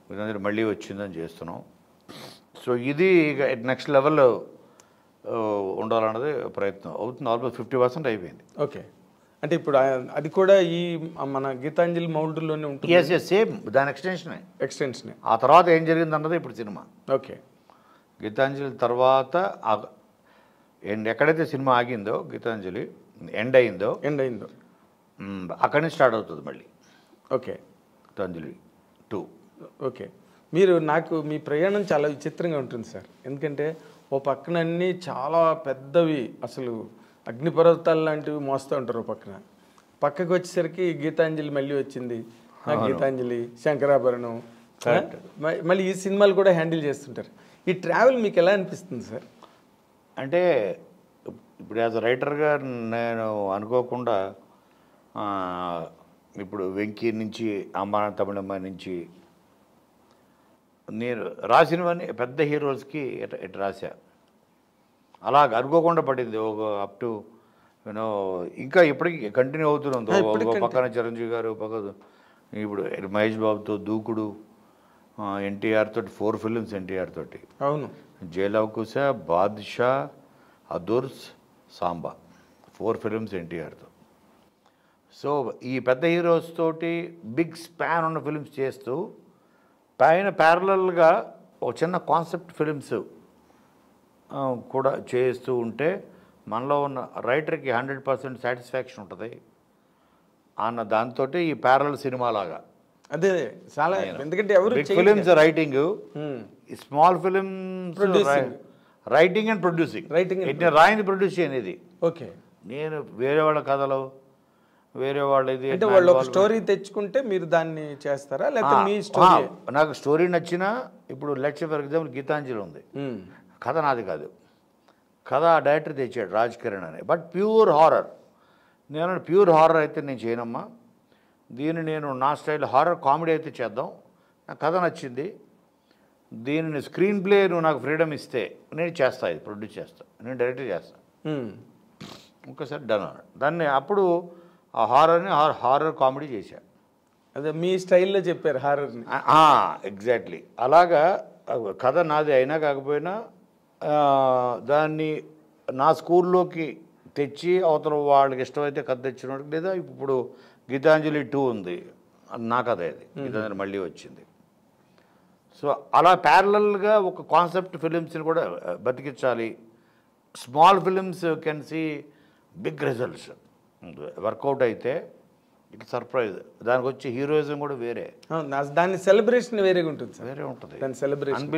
B: గీతాంజలి మళ్ళీ వచ్చిందని చేస్తున్నాం. సో ఇది నెక్స్ట్ లెవెల్లో ఉండాలన్నది ప్రయత్నం అవుతుంది. ఆల్మోస్ట్ 50% అయిపోయింది.
A: ఓకే, అంటే ఇప్పుడు అది కూడా ఈ మన గీతాంజలి మౌల్డ్లోనే ఉంటుంది.
B: సేమ్ దాని ఎక్స్టెన్షన్. ఆ తర్వాత ఏం జరిగింది అన్నది ఇప్పుడు సినిమా.
A: ఓకే,
B: గీతాంజలి తర్వాత ఎక్కడైతే సినిమా ఆగిందో, గీతాంజలి ఎండ్ అయిందో అక్కడి నుంచి స్టార్ట్ అవుతుంది మళ్ళీ.
A: ఓకే,
B: గీతాంజలి 2.
A: ఓకే, నాకు మీ ప్రయాణం చాలా విచిత్రంగా ఉంటుంది సార్. ఎందుకంటే ఓ పక్కన అన్నీ చాలా పెద్దవి, అసలు అగ్నిపర్వతాలు లాంటివి మోస్తూ ఉంటారు. పక్కకు వచ్చేసరికి గీతాంజలి మళ్ళీ వచ్చింది. గీతాంజలి, శంకరాభరణం, మళ్ళీ ఈ సినిమాలు కూడా హ్యాండిల్ చేస్తుంటారు. ఈ ట్రావెల్ మీకు ఎలా అనిపిస్తుంది సార్?
B: అంటే ఇప్పుడు యాజ్ రైటర్గా నేను అనుకోకుండా ఇప్పుడు వెంకీ నుంచి అమ్మ తమిళమ్మ నుంచి నేను రాసినవన్నీ పెద్ద హీరోస్కి ఇటు రాశా. అలా అనుకోకుండా పడింది ఒక అప్ టు యూనో ఇంకా ఇప్పటికీ కంటిన్యూ అవుతుంది. ఒక పక్కన చిరంజీవి గారు, పక్క ఇప్పుడు మహేష్ బాబుతో దూకుడు, ఎన్టీఆర్ తోటి 4 ఫిలిమ్స్ ఎన్టీఆర్ తోటి.
A: అవును.
B: జైలవకుశ, బాద్షా, అదుర్స్, సాంబా 4 ఫిలిమ్స్ ఎన్టీఆర్తో. సో ఈ పెద్ద హీరోస్ తోటి బిగ్ స్పాన్ ఉన్న ఫిలిమ్స్ చేస్తూ పైన ప్యారలల్గా ఒక చిన్న కాన్సెప్ట్ ఫిలిమ్స్ కూడా చేస్తూ ఉంటే మనలో ఉన్న రైటర్కి 100% సాటిస్ఫాక్షన్ ఉంటుంది అన్న దాంతో ఈ ప్యారలల్ సినిమా లాగా.
A: అదే చాలా, ఎందుకంటే ఎవరు
B: films writing, small films writing and producing. నేను రాయింది ప్రొడ్యూస్ చేయనిది.
A: ఓకే.
B: నేను వేరే వాళ్ళ కథలు, వేరే వాళ్ళది
A: అంటే వాళ్ళు ఒక స్టోరీ తెచ్చుకుంటే మీరు దాన్ని చేస్తారా, లేకపోతే మీ స్టోరీ?
B: నాకు స్టోరీ నచ్చినా, ఇప్పుడు లెట్స్ ఫర్ ఎగ్జాంపుల్ గీతాంజలి ఉంది, కథ నాది కాదు, కథ ఆ డైరెక్టర్ తెచ్చాడు రాజ్ కిరణ్ అని. బట్ ప్యూర్ హారర్, నేను ప్యూర్ హారర్ అయితే నేను చేయనమ్మా, దీన్ని నేను నా స్టైల్ హారర్ కామెడీ అయితే చేద్దాం, నాకు కథ నచ్చింది, దీనిని స్క్రీన్ ప్లే నువ్వు నాకు ఫ్రీడమ్ ఇస్తే నేను చేస్తా, ఇది ప్రొడ్యూస్ చేస్తా, నేను డైరెక్ట్ చేస్తా. ఇంకోసారి డన్ అన్నాడు. దాన్ని అప్పుడు ఆ హారర్ని హారర్ కామెడీ చేశా.
A: అదే మీ స్టైల్లో చెప్పారు హారర్ని.
B: ఎగ్జాక్ట్లీ అలాగా. కథ నాది అయినా కాకపోయినా దాన్ని నా స్కూల్లోకి తెచ్చి అవతల వాళ్ళకి ఇష్టమైతే కథ తెచ్చినట్టు. లేదా ఇప్పుడు గీతాంజలి 2 ఉంది, నా కథ అది, గీతాంజలి మళ్ళీ వచ్చింది. సో అలా ప్యారలల్గా ఒక కాన్సెప్ట్ ఫిలిమ్స్ని కూడా బతికించాలి. Small films can see big results. Work out అయితే ఇట్ సర్ప్రైజ్. దానికి వచ్చే హీరోయిజం కూడా వేరే,
A: దాని సెలబ్రేషన్ వేరేగా ఉంటుంది,
B: వేరే ఉంటుంది.
A: దాని సెలబ్రేషన్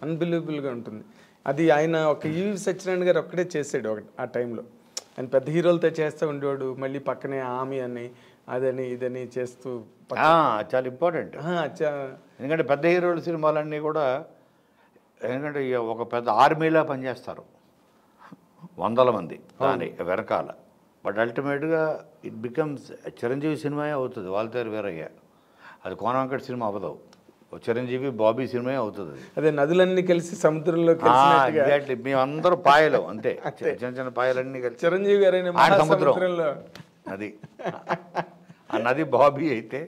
A: అన్బిలీవబుల్గా ఉంటుంది. అది ఆయన ఒక ఈవి సత్యనారాయణ గారు ఒక్కడే చేసాడు ఆ టైంలో. ఆయన పెద్ద హీరోలతో చేస్తూ ఉండేవాడు, మళ్ళీ పక్కనే ఆమె అని అదని ఇదని చేస్తూ.
B: చాలా ఇంపార్టెంట్. ఎందుకంటే పెద్ద హీరోల సినిమాలన్నీ కూడా ఎందుకంటే ఒక పెద్ద ఆర్మీలా పనిచేస్తారు, 100 మంది దాని వెనకాల. బట్ అల్టిమేట్గా ఇట్ బికమ్స్ చిరంజీవి సినిమా అవుతుంది, వాళ్ళతో వీరయ్య. అది కోన వెంకట సినిమా అవ్వదు, చిరంజీవి బాబీ సినిమా అవుతుంది.
A: అదే నదులన్నీ కలిసి సముద్రంలో
B: ఎగ్జాక్ట్లీ. మేమందరూ పాయలు అంతే, చిన్న చిన్న పాయలన్నీ కలిసి
A: చిరంజీవి గారు
B: సముద్రంలో. అది ఆ నది బాబీ అయితే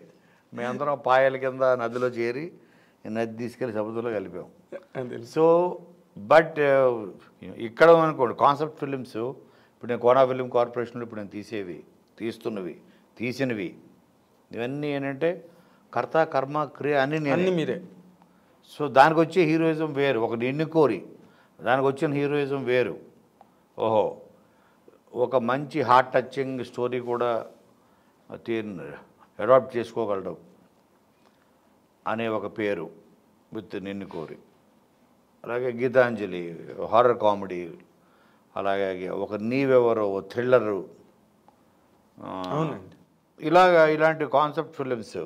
B: మేమందరం పాయల కింద నదిలో చేరి నది తీసుకెళ్ళి సముద్రంలో కలిపాం. సో బట్ ఇక్కడ అనుకోండి కాన్సెప్ట్ ఫిలిమ్స్, ఇప్పుడు నేను కోనా ఫిలిం కార్పొరేషన్లో ఇప్పుడు నేను తీసినవి ఇవన్నీ ఏంటంటే కర్త కర్మ క్రియ అన్నీ
A: మీరే.
B: సో దానికి వచ్చే హీరోయిజం వేరు, ఒక ఎన్నుకోరి దానికి వచ్చిన హీరోయిజం వేరు. ఓహో, ఒక మంచి హార్ట్ టచింగ్ స్టోరీ కూడా అడాప్ట్ చేసుకోగలడు అనే ఒక పేరు విత్ నిన్ను కోరి. అలాగే గీతాంజలి హారర్ కామెడీ, అలాగే ఒక నీవెవరో థ్రిల్లరు, ఇలాంటి కాన్సెప్ట్ ఫిలిమ్స్.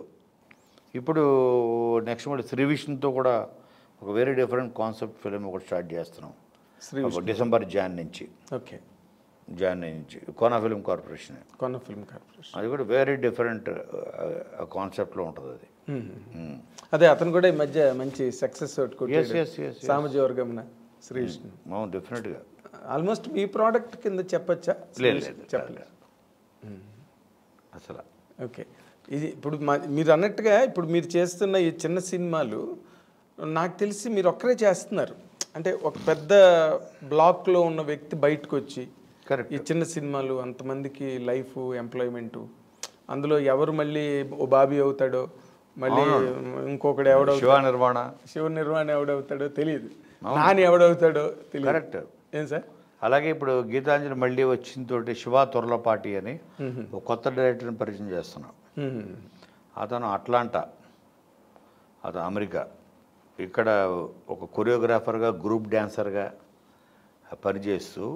B: ఇప్పుడు నెక్స్ట్ మళ్ళీ శ్రీవిష్ణుతో కూడా ఒక వెరీ డిఫరెంట్ కాన్సెప్ట్ ఫిలిం ఒకటి స్టార్ట్ చేస్తున్నాం డిసెంబర్ జాన్ నుంచి.
A: ఓకే.
B: జాన్ నుంచి కోనా ఫిలిం కార్పొరేషన్. అది కూడా వెరీ డిఫరెంట్ కాన్సెప్ట్లో ఉంటుంది అది.
A: అదే అతను కూడా ఈ మధ్య మంచి సక్సెస్ సామాజిక వర్గం శ్రీవిష్ణు.
B: డెఫినెట్గా
A: ఆల్మోస్ట్ మీ ప్రోడక్ట్ కింద చెప్పచ్చా?
B: చెప్పలేదు అసలు.
A: ఓకే. ఇది ఇప్పుడు మీరు అన్నట్టుగా ఇప్పుడు మీరు చేస్తున్న ఈ చిన్న సినిమాలు నాకు తెలిసి మీరు ఒక్కరే చేస్తున్నారు. అంటే ఒక పెద్ద బ్లాక్లో ఉన్న వ్యక్తి బయటకు వచ్చి ఈ చిన్న సినిమాలు అంతమందికి లైఫ్ ఎంప్లాయ్మెంటు, అందులో ఎవరు మళ్ళీ ఓ బాబీ అవుతాడో, మళ్ళీ ఇంకొకడు శివ నిర్వాణ ఎవడవుతాడో తెలియదు, నాని ఎవడవుతాడో తెలియదు.
B: కరెక్ట్.
A: ఏం సార్?
B: అలాగే ఇప్పుడు గీతాంజలి మళ్ళీ వచ్చిన తోటి శివ తొర్లపాటి అని ఒక కొత్త డైరెక్టర్ని పరిచయం చేస్తున్నాం. అతను అట్లాంటా, అతను అమెరికా, ఇక్కడ ఒక కొరియోగ్రాఫర్గా గ్రూప్ డ్యాన్సర్గా పనిచేస్తూ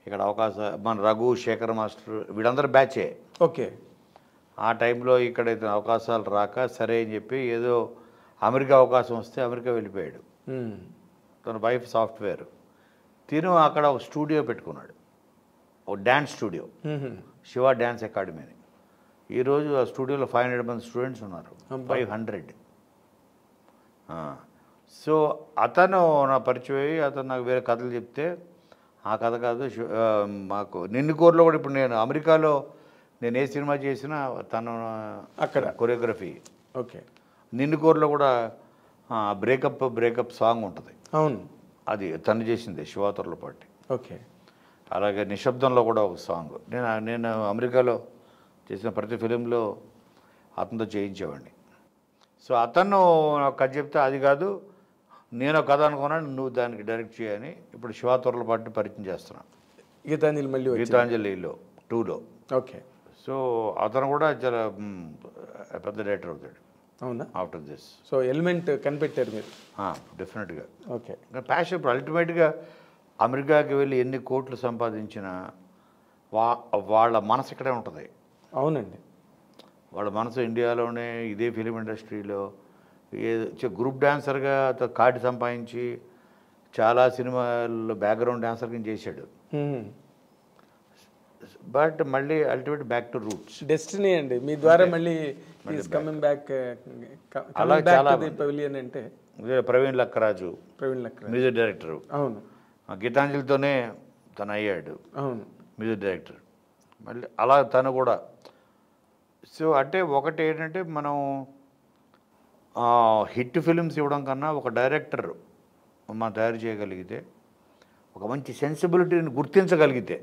B: ఇక్కడ అవకాశం మన రఘు శేఖర్ మాస్టర్ వీళ్ళందరూ బ్యాచే.
A: ఓకే.
B: ఆ టైంలో ఇక్కడ ఇతను అవకాశాలు రాక సరే అని చెప్పి ఏదో అమెరికా అవకాశం వస్తే అమెరికా వెళ్ళిపోయాడు. తన వైఫ్ సాఫ్ట్వేర్. తిను అక్కడ ఒక స్టూడియో పెట్టుకున్నాడు, ఒక dance studio, Shiva dance academy అని. ఈరోజు ఆ స్టూడియోలో 500 మంది స్టూడెంట్స్ ఉన్నారు. 500. సో అతను నా పరిచయం అయ్యి అతను నాకు వేరే కథలు చెప్తే, ఆ కథ కాదు మాకు నిన్ను కోర్లో కూడా ఇప్పుడు నేను అమెరికాలో నేను ఏ సినిమా చేసినా తను
A: అక్కడ
B: కొరియోగ్రఫీ.
A: ఓకే.
B: నిన్ను కోర్లో కూడా బ్రేకప్ సాంగ్ ఉంటుంది.
A: అవును,
B: అది తను చేసింది శివాతొర్లపాటి.
A: ఓకే.
B: అలాగే నిశ్శబ్దంలో కూడా ఒక సాంగ్ నేను అమెరికాలో చేసిన ప్రతి ఫిలింలో అతనితో చేయించేవాడిని. సో అతను నాకు కథ చెప్తే అది కాదు నేను కథ అనుకున్నాను, నువ్వు దానికి డైరెక్ట్ చేయని ఇప్పుడు శివాతొర్లపాటిని పరిచయం చేస్తున్నాను.
A: గీతాంజలి మళ్ళీ
B: గీతాంజలిలో 2లో.
A: ఓకే.
B: సో అతను కూడా చాలా పెద్ద డైరెక్టర్ అవుతాడు.
A: అవునా?
B: After this.
A: సో ఎలిమెంట్ కనిపెట్టారు మీరు.
B: డెఫినెట్గా.
A: ఓకే.
B: ప్యాషన్ ఇప్పుడు అల్టిమేట్గా అమెరికాకి వెళ్ళి ఎన్ని కోట్లు సంపాదించినా వాళ్ళ మనసు ఇక్కడే ఉంటుంది.
A: అవునండి.
B: వాళ్ళ మనసు ఇండియాలోనే ఇదే ఫిలిం ఇండస్ట్రీలో గ్రూప్ డాన్సర్గా కార్డు సంపాదించి చాలా సినిమాల్లో బ్యాక్గ్రౌండ్ డాన్సర్ కింద చేశాడు. బట్ మళ్ళీ ultimate back to roots.
A: Destiny అండి మీ ద్వారా మళ్ళీ కమింగ్ బ్యాక్
B: అలా చాలా
A: పవిలియన్ అంటే
B: ప్రవీణ్ లక్కరాజు మ్యూజిక్ డైరెక్టర్.
A: అవును.
B: గీతాంజలితోనే తను అయ్యాడు.
A: అవును,
B: మ్యూజిక్ డైరెక్టర్. మళ్ళీ అలా తను కూడా. సో అంటే ఒకటి ఏంటంటే మనం హిట్ ఫిలిమ్స్ ఇవ్వడం కన్నా ఒక డైరెక్టర్ మనం తయారు చేయగలిగితే, ఒక మంచి సెన్సిబిలిటీని గుర్తించగలిగితే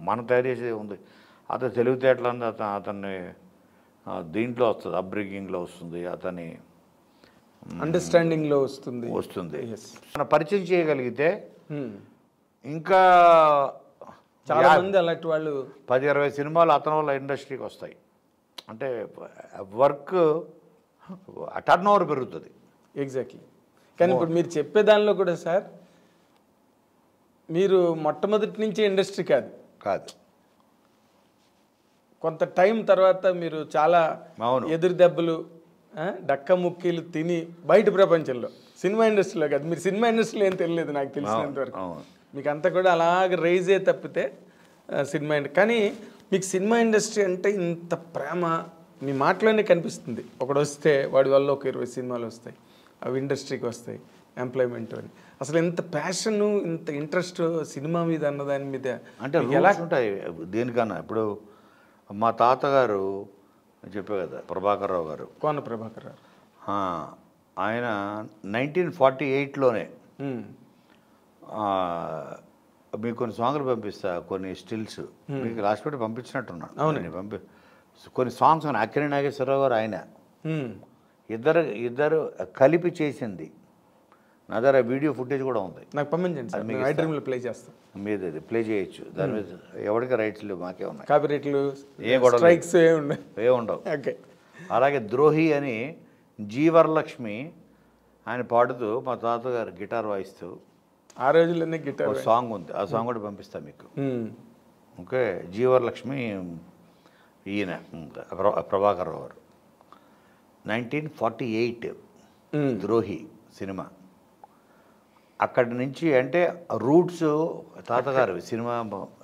B: మనం తయారు చేసేది ఉంది. అతను తెలివితేటలు అతన్ని దీంట్లో వస్తుంది, అప్బ్రింగింగ్లో వస్తుంది, అతని
A: అండర్స్టాండింగ్లో వస్తుంది.
B: మనం పరిచయం చేయగలిగితే ఇంకా
A: చాలా మంది అలాంటి వాళ్ళు
B: 10-20 సినిమాలు అతని వల్ల ఇండస్ట్రీకి వస్తాయి. అంటే వర్క్ టర్న్ ఓవర్ పెరుగుతుంది.
A: ఎగ్జాక్ట్లీ. కానీ ఇప్పుడు మీరు చెప్పే దానిలో కూడా సార్ మీరు మొట్టమొదటి నుంచి ఇండస్ట్రీ కాదు, కొంత టైం తర్వాత మీరు చాలా ఎదురు దెబ్బలు డక్క ముక్కీలు తిని బయట ప్రపంచంలో సినిమా ఇండస్ట్రీలో కాదు, మీరు సినిమా ఇండస్ట్రీలో ఏం తెలియదు నాకు తెలిసినంత వరకు. మీకు అంతా కూడా అలాగ రైజే తప్పితే సినిమా కానీ మీకు సినిమా ఇండస్ట్రీ అంటే ఇంత ప్రేమ మీ మాటలోనే కనిపిస్తుంది. ఒకడు వస్తే వాడి వల్ల ఒక 20 సినిమాలు వస్తాయి, అవి ఇండస్ట్రీకి వస్తాయి, ఎంప్లాయ్మెంట్ అని. అసలు ఎంత ప్యాషన్, ఇంత ఇంట్రెస్ట్ సినిమా మీద అన్నదాని మీద
B: అంటే ఎలా ఉంటాయి దేనికన్నా. ఇప్పుడు మా తాతగారు చెప్పే కదా, ప్రభాకర్ రావు గారు,
A: కోన ప్రభాకర్ రావు,
B: ఆయన 1948లోనే మీకు కొన్ని సాంగ్లు పంపిస్తా, కొన్ని స్టిల్స్ మీకు లాస్ట్ పెట్టి పంపించినట్టున్నాను. అవునండి. కొన్ని సాంగ్స్ అక్కినేని నాగేశ్వరరావు గారు ఆయన ఇద్దరు కలిపి చేసింది. నా దగ్గర వీడియో ఫుటేజ్ కూడా ఉంది,
A: నాకు పంపించండి, ప్లే చేస్తాను.
B: మీరు అది ప్లే చేయొచ్చు. దాని మీద ఎవరికి రైట్స్ లేవు, మాకే ఉన్నాయి.
A: కాపీరైట్లు
B: ఏ గొడవ
A: స్ట్రైక్స్
B: ఏ ఉండవు. అలాగే ద్రోహి అని జీవరలక్ష్మి ఆయన పాడుతూ మా తాతగారు గిటార్ వాయిస్తూ
A: ఆ రోజుల్లోనే గిటార్
B: సాంగ్ ఉంది, ఆ సాంగ్ కూడా పంపిస్తాను మీకు. ఓకే. జీవరలక్ష్మి ఈయన ప్రభాకర్ రావు గారు 1948 ద్రోహి సినిమా. అక్కడి నుంచి అంటే రూట్స్ తాతగారు సినిమా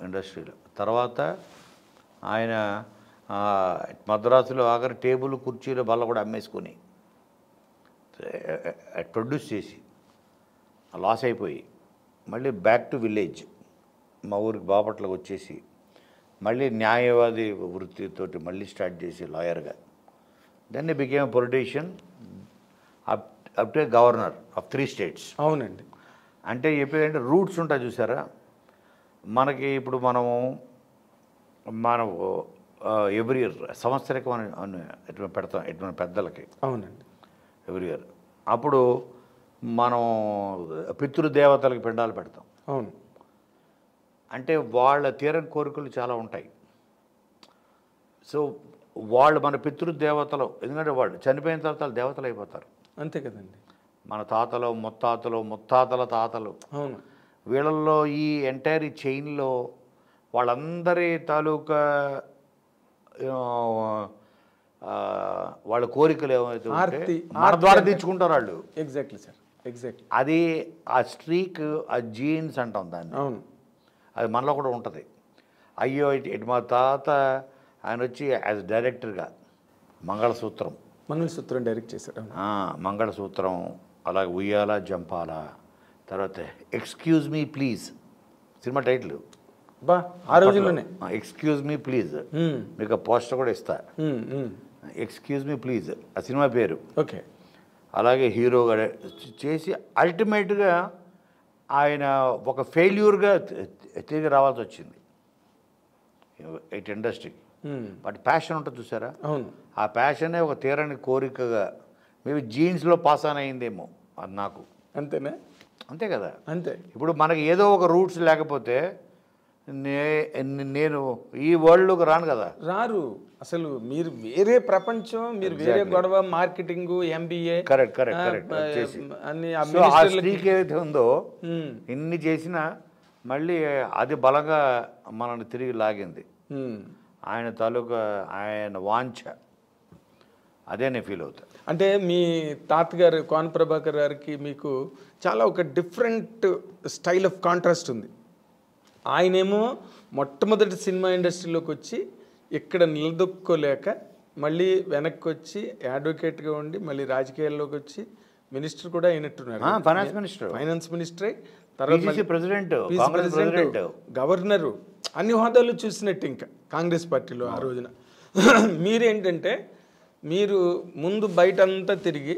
B: ఇండస్ట్రీలో. తర్వాత ఆయన మద్రాసులో ఆఖరి టేబుల్ కుర్చీలు బల్ల కూడా అమ్మేసుకొని ప్రొడ్యూస్ చేసి లాస్ అయిపోయి మళ్ళీ బ్యాక్ టు విలేజ్ మా ఊరికి బాపట్లకు వచ్చేసి మళ్ళీ న్యాయవాది వృత్తితోటి మళ్ళీ స్టార్ట్ చేసి లాయర్గా. Then he became politician up to governor of 3 states.
A: అవునండి.
B: అంటే చెప్పేదంటే రూట్స్ ఉంటాయి చూసారా మనకి. ఇప్పుడు మనం ఎవ్రీ ఇయర్ సంవత్సరకం ఎటు పెడతాం ఎటువంటి పెద్దలకి.
A: అవునండి.
B: ఎవ్రీ ఇయర్ అప్పుడు మనం పితృదేవతలకు పిండాలు పెడతాం.
A: అవును.
B: అంటే వాళ్ళ తీరని కోరికలు చాలా ఉంటాయి. సో వాళ్ళు మన పితృదేవతలు, ఎందుకంటే వాళ్ళు చనిపోయిన తర్వాత దేవతలు అయిపోతారు.
A: అంతే కదండి.
B: మన తాతలు ముత్తాతల తాతలు,
A: అవును,
B: వీళ్ళల్లో ఈ ఎంటైర్ చైన్లో వాళ్ళందరి తాలూకా వాళ్ళ కోరికలు ఏమైతే ఉంటే
A: ఆర్తి
B: మన ద్వారా తీర్చుకుంటారు వాళ్ళు.
A: Exactly sir, exactly.
B: అది ఆ స్ట్రీక్, ఆ జీన్స్ అంటాం దాన్ని.
A: అవును.
B: అది మనలో కూడా ఉంటుంది. అయ్యో ఇటు మా తాత ఆయన వచ్చి యాజ్ డైరెక్టర్గా మంగళసూత్రం
A: డైరెక్ట్ చేశారు.
B: మంగళసూత్రం, అలాగే ఉయ్యాల జంపాల, తర్వాత excuse me please cinema title.
A: బా ఆ రోజుల్లోనే
B: ఎక్స్క్యూజ్ మీ ప్లీజ్, మీకు పోస్టర్ కూడా ఇస్తా. ఎక్స్క్యూజ్ మీ ప్లీజ్ ఆ సినిమా పేరు.
A: ఓకే.
B: అలాగే హీరోగా చేసి అల్టిమేట్గా ఆయన ఒక ఫెయిల్యూర్గా తిరిగి రావాల్సి వచ్చింది ఇట్ ఇండస్ట్రీకి. బట్ ప్యాషన్ ఉంటుంది చూసారా,
A: అవును.
B: ఆ ప్యాషనే ఒక తీరని కోరికగా మేబీ జీన్స్లో పాస్ ఆన్ అయిందేమో అది నాకు.
A: అంతేనా?
B: అంతే కదా.
A: అంతే.
B: ఇప్పుడు మనకి ఏదో ఒక రూట్స్ లేకపోతే నేను ఈ వరల్డ్లోకి రాను కదా.
A: రారు అసలు. మీరు వేరే ప్రపంచం, మీరు వేరే గొడవ, marketing, MBA.
B: Correct correct correct.
A: అన్ని
B: ఆ స్త్రీకి ఏదైతే ఉందో ఇన్ని చేసినా మళ్ళీ అది బలంగా మనల్ని తిరిగి లాగింది. ఆయన తాలూకా ఆయన వాంఛ అదే నేను ఫీల్ అవుతా.
A: అంటే మీ తాతగారు కోన ప్రభాకర్ గారికి మీకు చాలా ఒక డిఫరెంట్ స్టైల్ ఆఫ్ కాంట్రాస్ట్ ఉంది. ఆయనేమో మొట్టమొదటి సినిమా ఇండస్ట్రీలోకి వచ్చి ఇక్కడ నిలదొక్కోలేక మళ్ళీ వెనక్కి వచ్చి అడ్వకేట్గా ఉండి మళ్ళీ రాజకీయాల్లోకి వచ్చి మినిస్టర్ కూడా అయినట్టున్నారు. ఫైనాన్స్ మినిస్టరే, తర్వాత
B: ప్రెసిడెంట్,
A: గవర్నరు, అన్ని హోదాలు చూసినట్టు ఇంకా కాంగ్రెస్ పార్టీలో ఆ రోజున. మీరేంటంటే మీరు ముందు బయట అంతా తిరిగి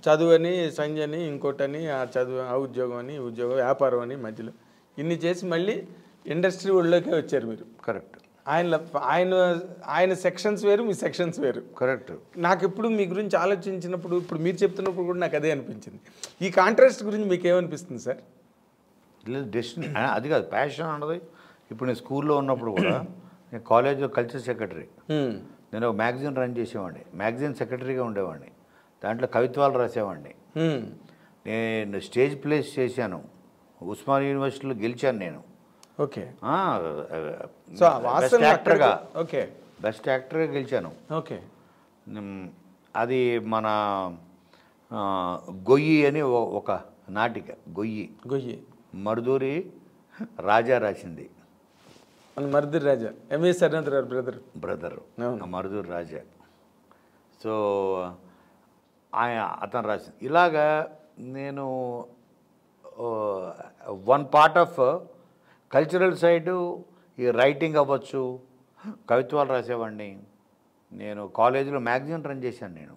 A: చదువు అని, సంజయ్ అని, ఇంకోటని, ఆ చదువు, ఆ ఉద్యోగం అని, ఉద్యోగం, వ్యాపారం అని, మధ్యలో ఇన్ని చేసి మళ్ళీ ఇండస్ట్రీ ఒళ్ళోకే వచ్చారు మీరు.
B: కరెక్ట్.
A: ఆయన సెక్షన్స్ వేరు, మీ సెక్షన్స్ వేరు.
B: కరెక్ట్.
A: నాకు ఎప్పుడు మీ గురించి ఆలోచించినప్పుడు, ఇప్పుడు మీరు చెప్తున్నప్పుడు కూడా నాకు అదే అనిపించింది. ఈ కాంట్రాస్ట్ గురించి మీకు ఏమనిపిస్తుంది సార్?
B: లేదు, డెస్టినీ అది కాదు, ప్యాషన్ అన్నది. ఇప్పుడు నేను స్కూల్లో ఉన్నప్పుడు కూడా నేను కాలేజ్లో కల్చర్ సెక్రటరీ, నేను ఒక మ్యాగజైన్ రన్ చేసేవాడిని, మ్యాగజైన్ సెక్రటరీగా ఉండేవాడిని, దాంట్లో కవిత్వాలు రాసేవాడిని, నేను స్టేజ్ ప్లేస్ చేశాను, ఉస్మానియా యూనివర్సిటీలో గెలిచాను నేను.
A: ఓకే.
B: బెస్ట్ యాక్టర్గా, బెస్ట్ యాక్టర్గా గెలిచాను.
A: ఓకే.
B: అది మన గొయ్యి అని ఒక నాటిక, గొయ్యి మరుదూరి రాజా రాసింది.
A: మరుదూరి రాజా ఎంఎస్ సరేంద్ర గారు
B: బ్రదర్ మరుదూరి రాజా. సో అతను రాసింది. ఇలాగా నేను one part of cultural side ఈ రైటింగ్ అవ్వచ్చు, కవిత్వాలు రాసేవాడిని. నేను కాలేజీలో మ్యాగజైన్ రన్ చేశాను నేను,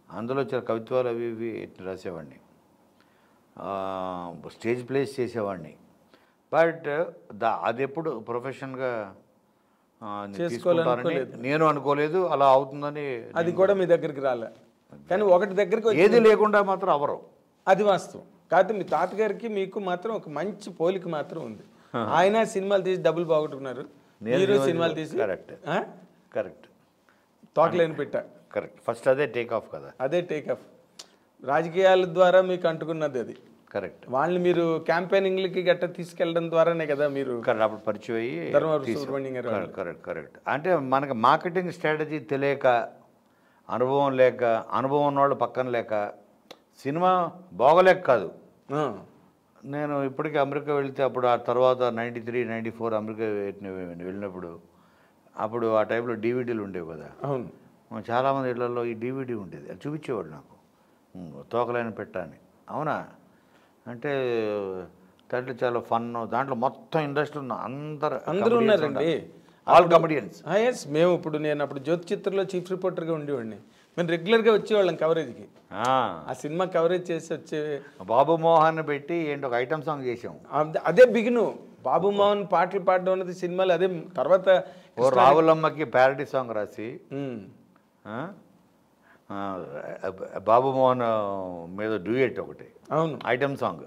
B: అందులో చాలా కవిత్వాలు అవి ఇవి రాసేవాడిని, స్టేజ్ ప్లేస్ చేసేవాడిని. బట్ అది ఎప్పుడు ప్రొఫెషన్గా తీసుకుంటానని నేను అనుకోలేదు, అలా అవుతుందని.
A: అది కూడా మీ దగ్గరికి రాలే, కానీ ఒకటి దగ్గరికి
B: ఏది లేకుండా మాత్రం అవరు,
A: అది వాస్తవం. కాకపోతే మీ తాతగారికి మీకు మాత్రం ఒక మంచి పోలిక మాత్రం ఉంది. ఆయన సినిమాలు తీసి డబ్బులు పోగొట్టుకున్నారు, మీరు సినిమాలు తీసి.
B: కరెక్ట్
A: తోకలేని పెట్ట.
B: కరెక్ట్. ఫస్ట్ అదే టేక్ ఆఫ్ కదా,
A: అదే టేక్ ఆఫ్. రాజకీయాల ద్వారా మీకు అంటుకున్నది అది.
B: కరెక్ట్.
A: వాళ్ళని మీరు క్యాంపెయినింగ్లకి గట్ట తీసుకెళ్ళడం ద్వారానే కదా మీరు
B: అప్పుడు పరిచయం అయ్యి.
A: సుబ్రహ్మణ్యం గారు.
B: కరెక్ట్. అంటే మనకి మార్కెటింగ్ స్ట్రాటజీ తెలియక, అనుభవం లేక, అనుభవం ఉన్నవాళ్ళు పక్కన లేక, సినిమా బాగోలేక కాదు. నేను ఇప్పటికీ అమెరికా వెళ్తే అప్పుడు ఆ తర్వాత 93, 94 అమెరికా వెళ్ళినప్పుడు, అప్పుడు ఆ టైంలో డీవీడీలు ఉండేవి కదా.
A: అవును.
B: చాలామంది ఇళ్లలో ఈ డీవీడీ ఉండేది, అది చూపించేవాడు నాకు, తోకలైన పెట్టని. అవునా అంటే దాంట్లో చాలా ఫన్, దాంట్లో మొత్తం ఇండస్ట్రీ అందరూ
A: ఉన్నారండి,
B: ఆల్ కమెడియన్స్.
A: మేము ఇప్పుడు నేను అప్పుడు జ్యోతి చిత్రలో చీఫ్ రిపోర్టర్గా ఉండేవాడిని. మేము రెగ్యులర్గా వచ్చేవాళ్ళం కవరేజ్కి. ఆ సినిమా కవరేజ్ చేసి వచ్చే
B: బాబు మోహన్ పెట్టి ఏంటి ఒక ఐటమ్ సాంగ్ చేసాం.
A: అదే బిగిను. బాబు మోహన్ పాటలు పాడడం అనేది సినిమాలు. అదే తర్వాత
B: రావులమ్మకి ప్యారడీ సాంగ్ రాసి బాబు మోహన్ మీద డ్యూయెట్ ఒకటి, అవును, ఐటమ్ సాంగ్.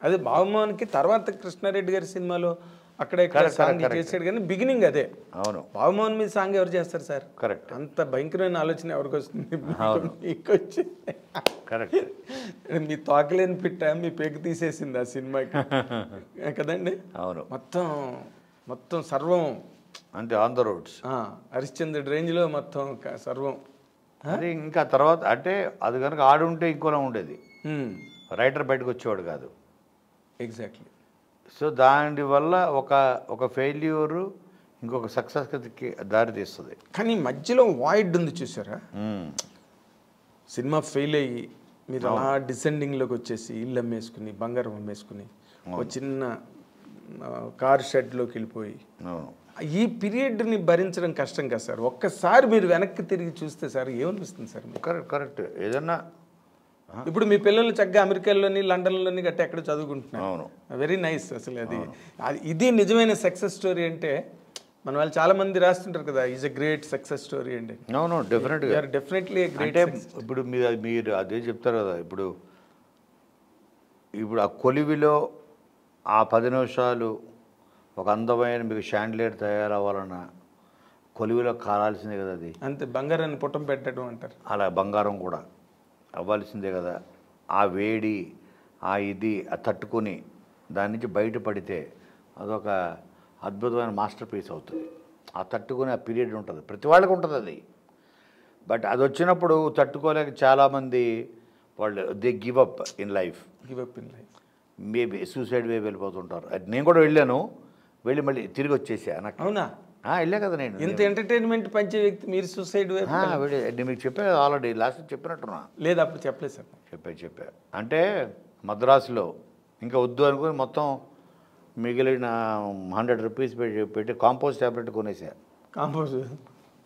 A: అదే బాబు మోహన్కి తర్వాత కృష్ణారెడ్డి గారి సినిమాలో అక్కడ సాంగ్ చేసాడు, కానీ బిగినింగ్ అదే.
B: అవును.
A: బాబు మోహన్ మీద సాంగ్ ఎవరు చేస్తారు సార్?
B: కరెక్ట్.
A: అంత భయంకరమైన ఆలోచన ఎవరికి వస్తుంది? మీకు వచ్చి
B: కరెక్ట్.
A: మీ తోకలేని పిట్ట మీ పేకు తీసేసింది ఆ సినిమాకి కదండి.
B: అవును.
A: మొత్తం సర్వం
B: అంతే ఆన్ ద రోడ్స్.
A: హరిశ్చంద్రుడి రేంజ్లో మొత్తం సర్వం.
B: అది ఇంకా తర్వాత అంటే అది కనుక ఆడుంటే ఇంకోలా ఉండేది, రైటర్ బయటకు వచ్చేవాడు కాదు.
A: ఎగ్జాక్ట్లీ.
B: సో దానివల్ల ఒక ఫెయిల్యూరు ఇంకొక సక్సెస్కి దారి తీస్తుంది.
A: కానీ మధ్యలో వాయిడ్ ఉంది చూసారా, సినిమా ఫెయిల్ అయ్యి మీరు అలా డిసెండింగ్లోకి వచ్చేసి ఇల్లు అమ్మేసుకుని బంగారం అమ్మేసుకుని ఒక చిన్న కార్ షెడ్లోకి వెళ్ళిపోయి ఈ పీరియడ్ని భరించడం కష్టం కదా సార్. ఒక్కసారి మీరు వెనక్కి తిరిగి చూస్తే సార్ ఏమనిపిస్తుంది సార్?
B: కరెక్ట్. ఏదన్నా
A: ఇప్పుడు మీ పిల్లలు చక్కగా అమెరికాలోని లండన్లోని గట్టి ఎక్కడ చదువుకుంటున్నారు.
B: అవును,
A: వెరీ నైస్. అసలు ఇది నిజమైన సక్సెస్ స్టోరీ అంటే మన వాళ్ళు చాలా మంది రాస్తుంటారు కదా, is a great success story అండి.
B: అవును,
A: డెఫినెట్లీ గ్రేట్.
B: ఇప్పుడు మీరు అదే చెప్తారు కదా, ఇప్పుడు ఆ కొలివిలో ఆ 10 నిమిషాలు ఒక అందమైన మీకు షాండ్లియర్ తయారవ్వాలన్నా కొలివిలో కాలాల్సిందే కదా. అది
A: అంతే, బంగారాన్ని పుట్టం పెట్టడం అంటారు.
B: అలా బంగారం కూడా అవ్వాల్సిందే కదా. ఆ వేడి ఇది తట్టుకొని దాని నుంచి బయటపడితే అదొక అద్భుతమైన మాస్టర్ పీస్ అవుతుంది. ఆ తట్టుకునే ఆ పీరియడ్ ఉంటుంది, ప్రతి వాళ్ళకి ఉంటుంది అది. బట్ అది వచ్చినప్పుడు తట్టుకోలేక చాలామంది వాళ్ళు give up in life maybe suicide way వెళ్ళిపోతుంటారు. అది నేను కూడా వెళ్ళాను, వెళ్ళి మళ్ళీ తిరిగి వచ్చేసా. నాకు
A: అవునా?
B: వెళ్ళా కదా నేను.
A: ఇంత ఎంటర్టైన్మెంట్ పంచే వ్యక్తి మీరు సూసైడ్ వే?
B: నేను మీకు చెప్పాను ఆల్రెడీ, లాస్ట్ చెప్పినట్టున్నా.
A: లేదు అప్పుడు చెప్పలేదు సార్.
B: చెప్పా అంటే మద్రాసులో ఇంకా వద్దు అనుకుని మొత్తం మిగిలిన 100 రూపీస్ పెట్టి కాంపోజ్ ట్యాబ్లెట్ కొనేసా.
A: కాంపోజ్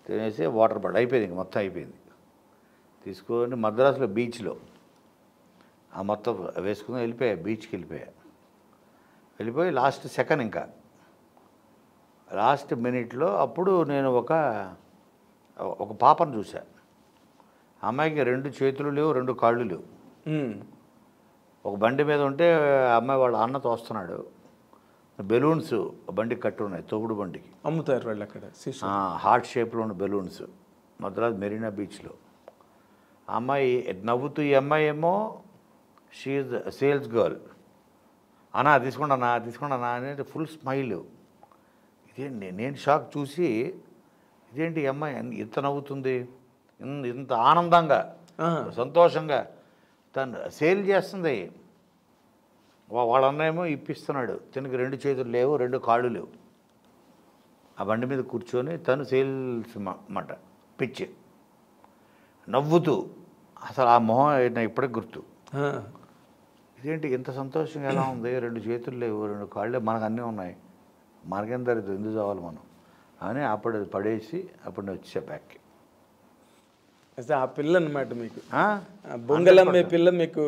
B: తినేసి వాటర్ బాటిల్ అయిపోయింది, ఇంక మొత్తం అయిపోయింది. తీసుకొని మద్రాసులో బీచ్లో ఆ మొత్తం వేసుకుని వెళ్ళిపోయా, బీచ్కి వెళ్ళిపోయి లాస్ట్ సెకండ్ ఇంకా లాస్ట్ మినిట్లో అప్పుడు నేను ఒక పాపను చూసా. అమ్మాయికి 2 చేతులు లేవు, 2 కాళ్ళు లేవు. ఒక బండి మీద ఉంటే అమ్మాయి వాళ్ళ అన్న తోస్తున్నాడు. బెలూన్స్ బండికి కట్టి ఉన్నాయి, తోపుడు బండికి
A: అమ్ముతారు వాళ్ళు అక్కడ.
B: హార్ట్ షేప్లో ఉన్న బెలూన్స్ మద్రాస్ మెరీనా బీచ్లో. అమ్మాయి నవ్వుతూ, ఈ అమ్మాయి ఏమో షీఈ్ సేల్స్ గర్ల్. తీసుకున్నానా అనేది ఫుల్ స్మైల్. ఇదేంటి, నేను షాక్ చూసి, ఇదేంటి ఈ అమ్మాయి ఇంత నవ్వుతుంది, ఇంత ఆనందంగా సంతోషంగా తను సేల్ చేస్తుంది. వాళ్ళ అన్నేమో ఇప్పిస్తున్నాడు, తనకి 2 చేతులు లేవు, 2 కాళ్ళు లేవు. ఆ బండి మీద కూర్చొని తను సేల్స్ మాట పిచ్చి నవ్వుతూ. అసలు ఆ మొహం నాకు ఇప్పటికి గుర్తు. ఇదేంటి ఇంత సంతోషంగా ఎలా ఉంది, 2 చేతులు లేవు, 2 కాళ్ళు, మనకు అన్నీ ఉన్నాయి, మనకేం దరిద్రం, ఎందుకు చావాలి మనం అని అప్పుడు అది పడేసి అప్పుడు నేను వచ్చా బ్యాక్కి.
A: ఆ పిల్ల అనమాట మీకు, బొంగలమ్మే పిల్ల మీకు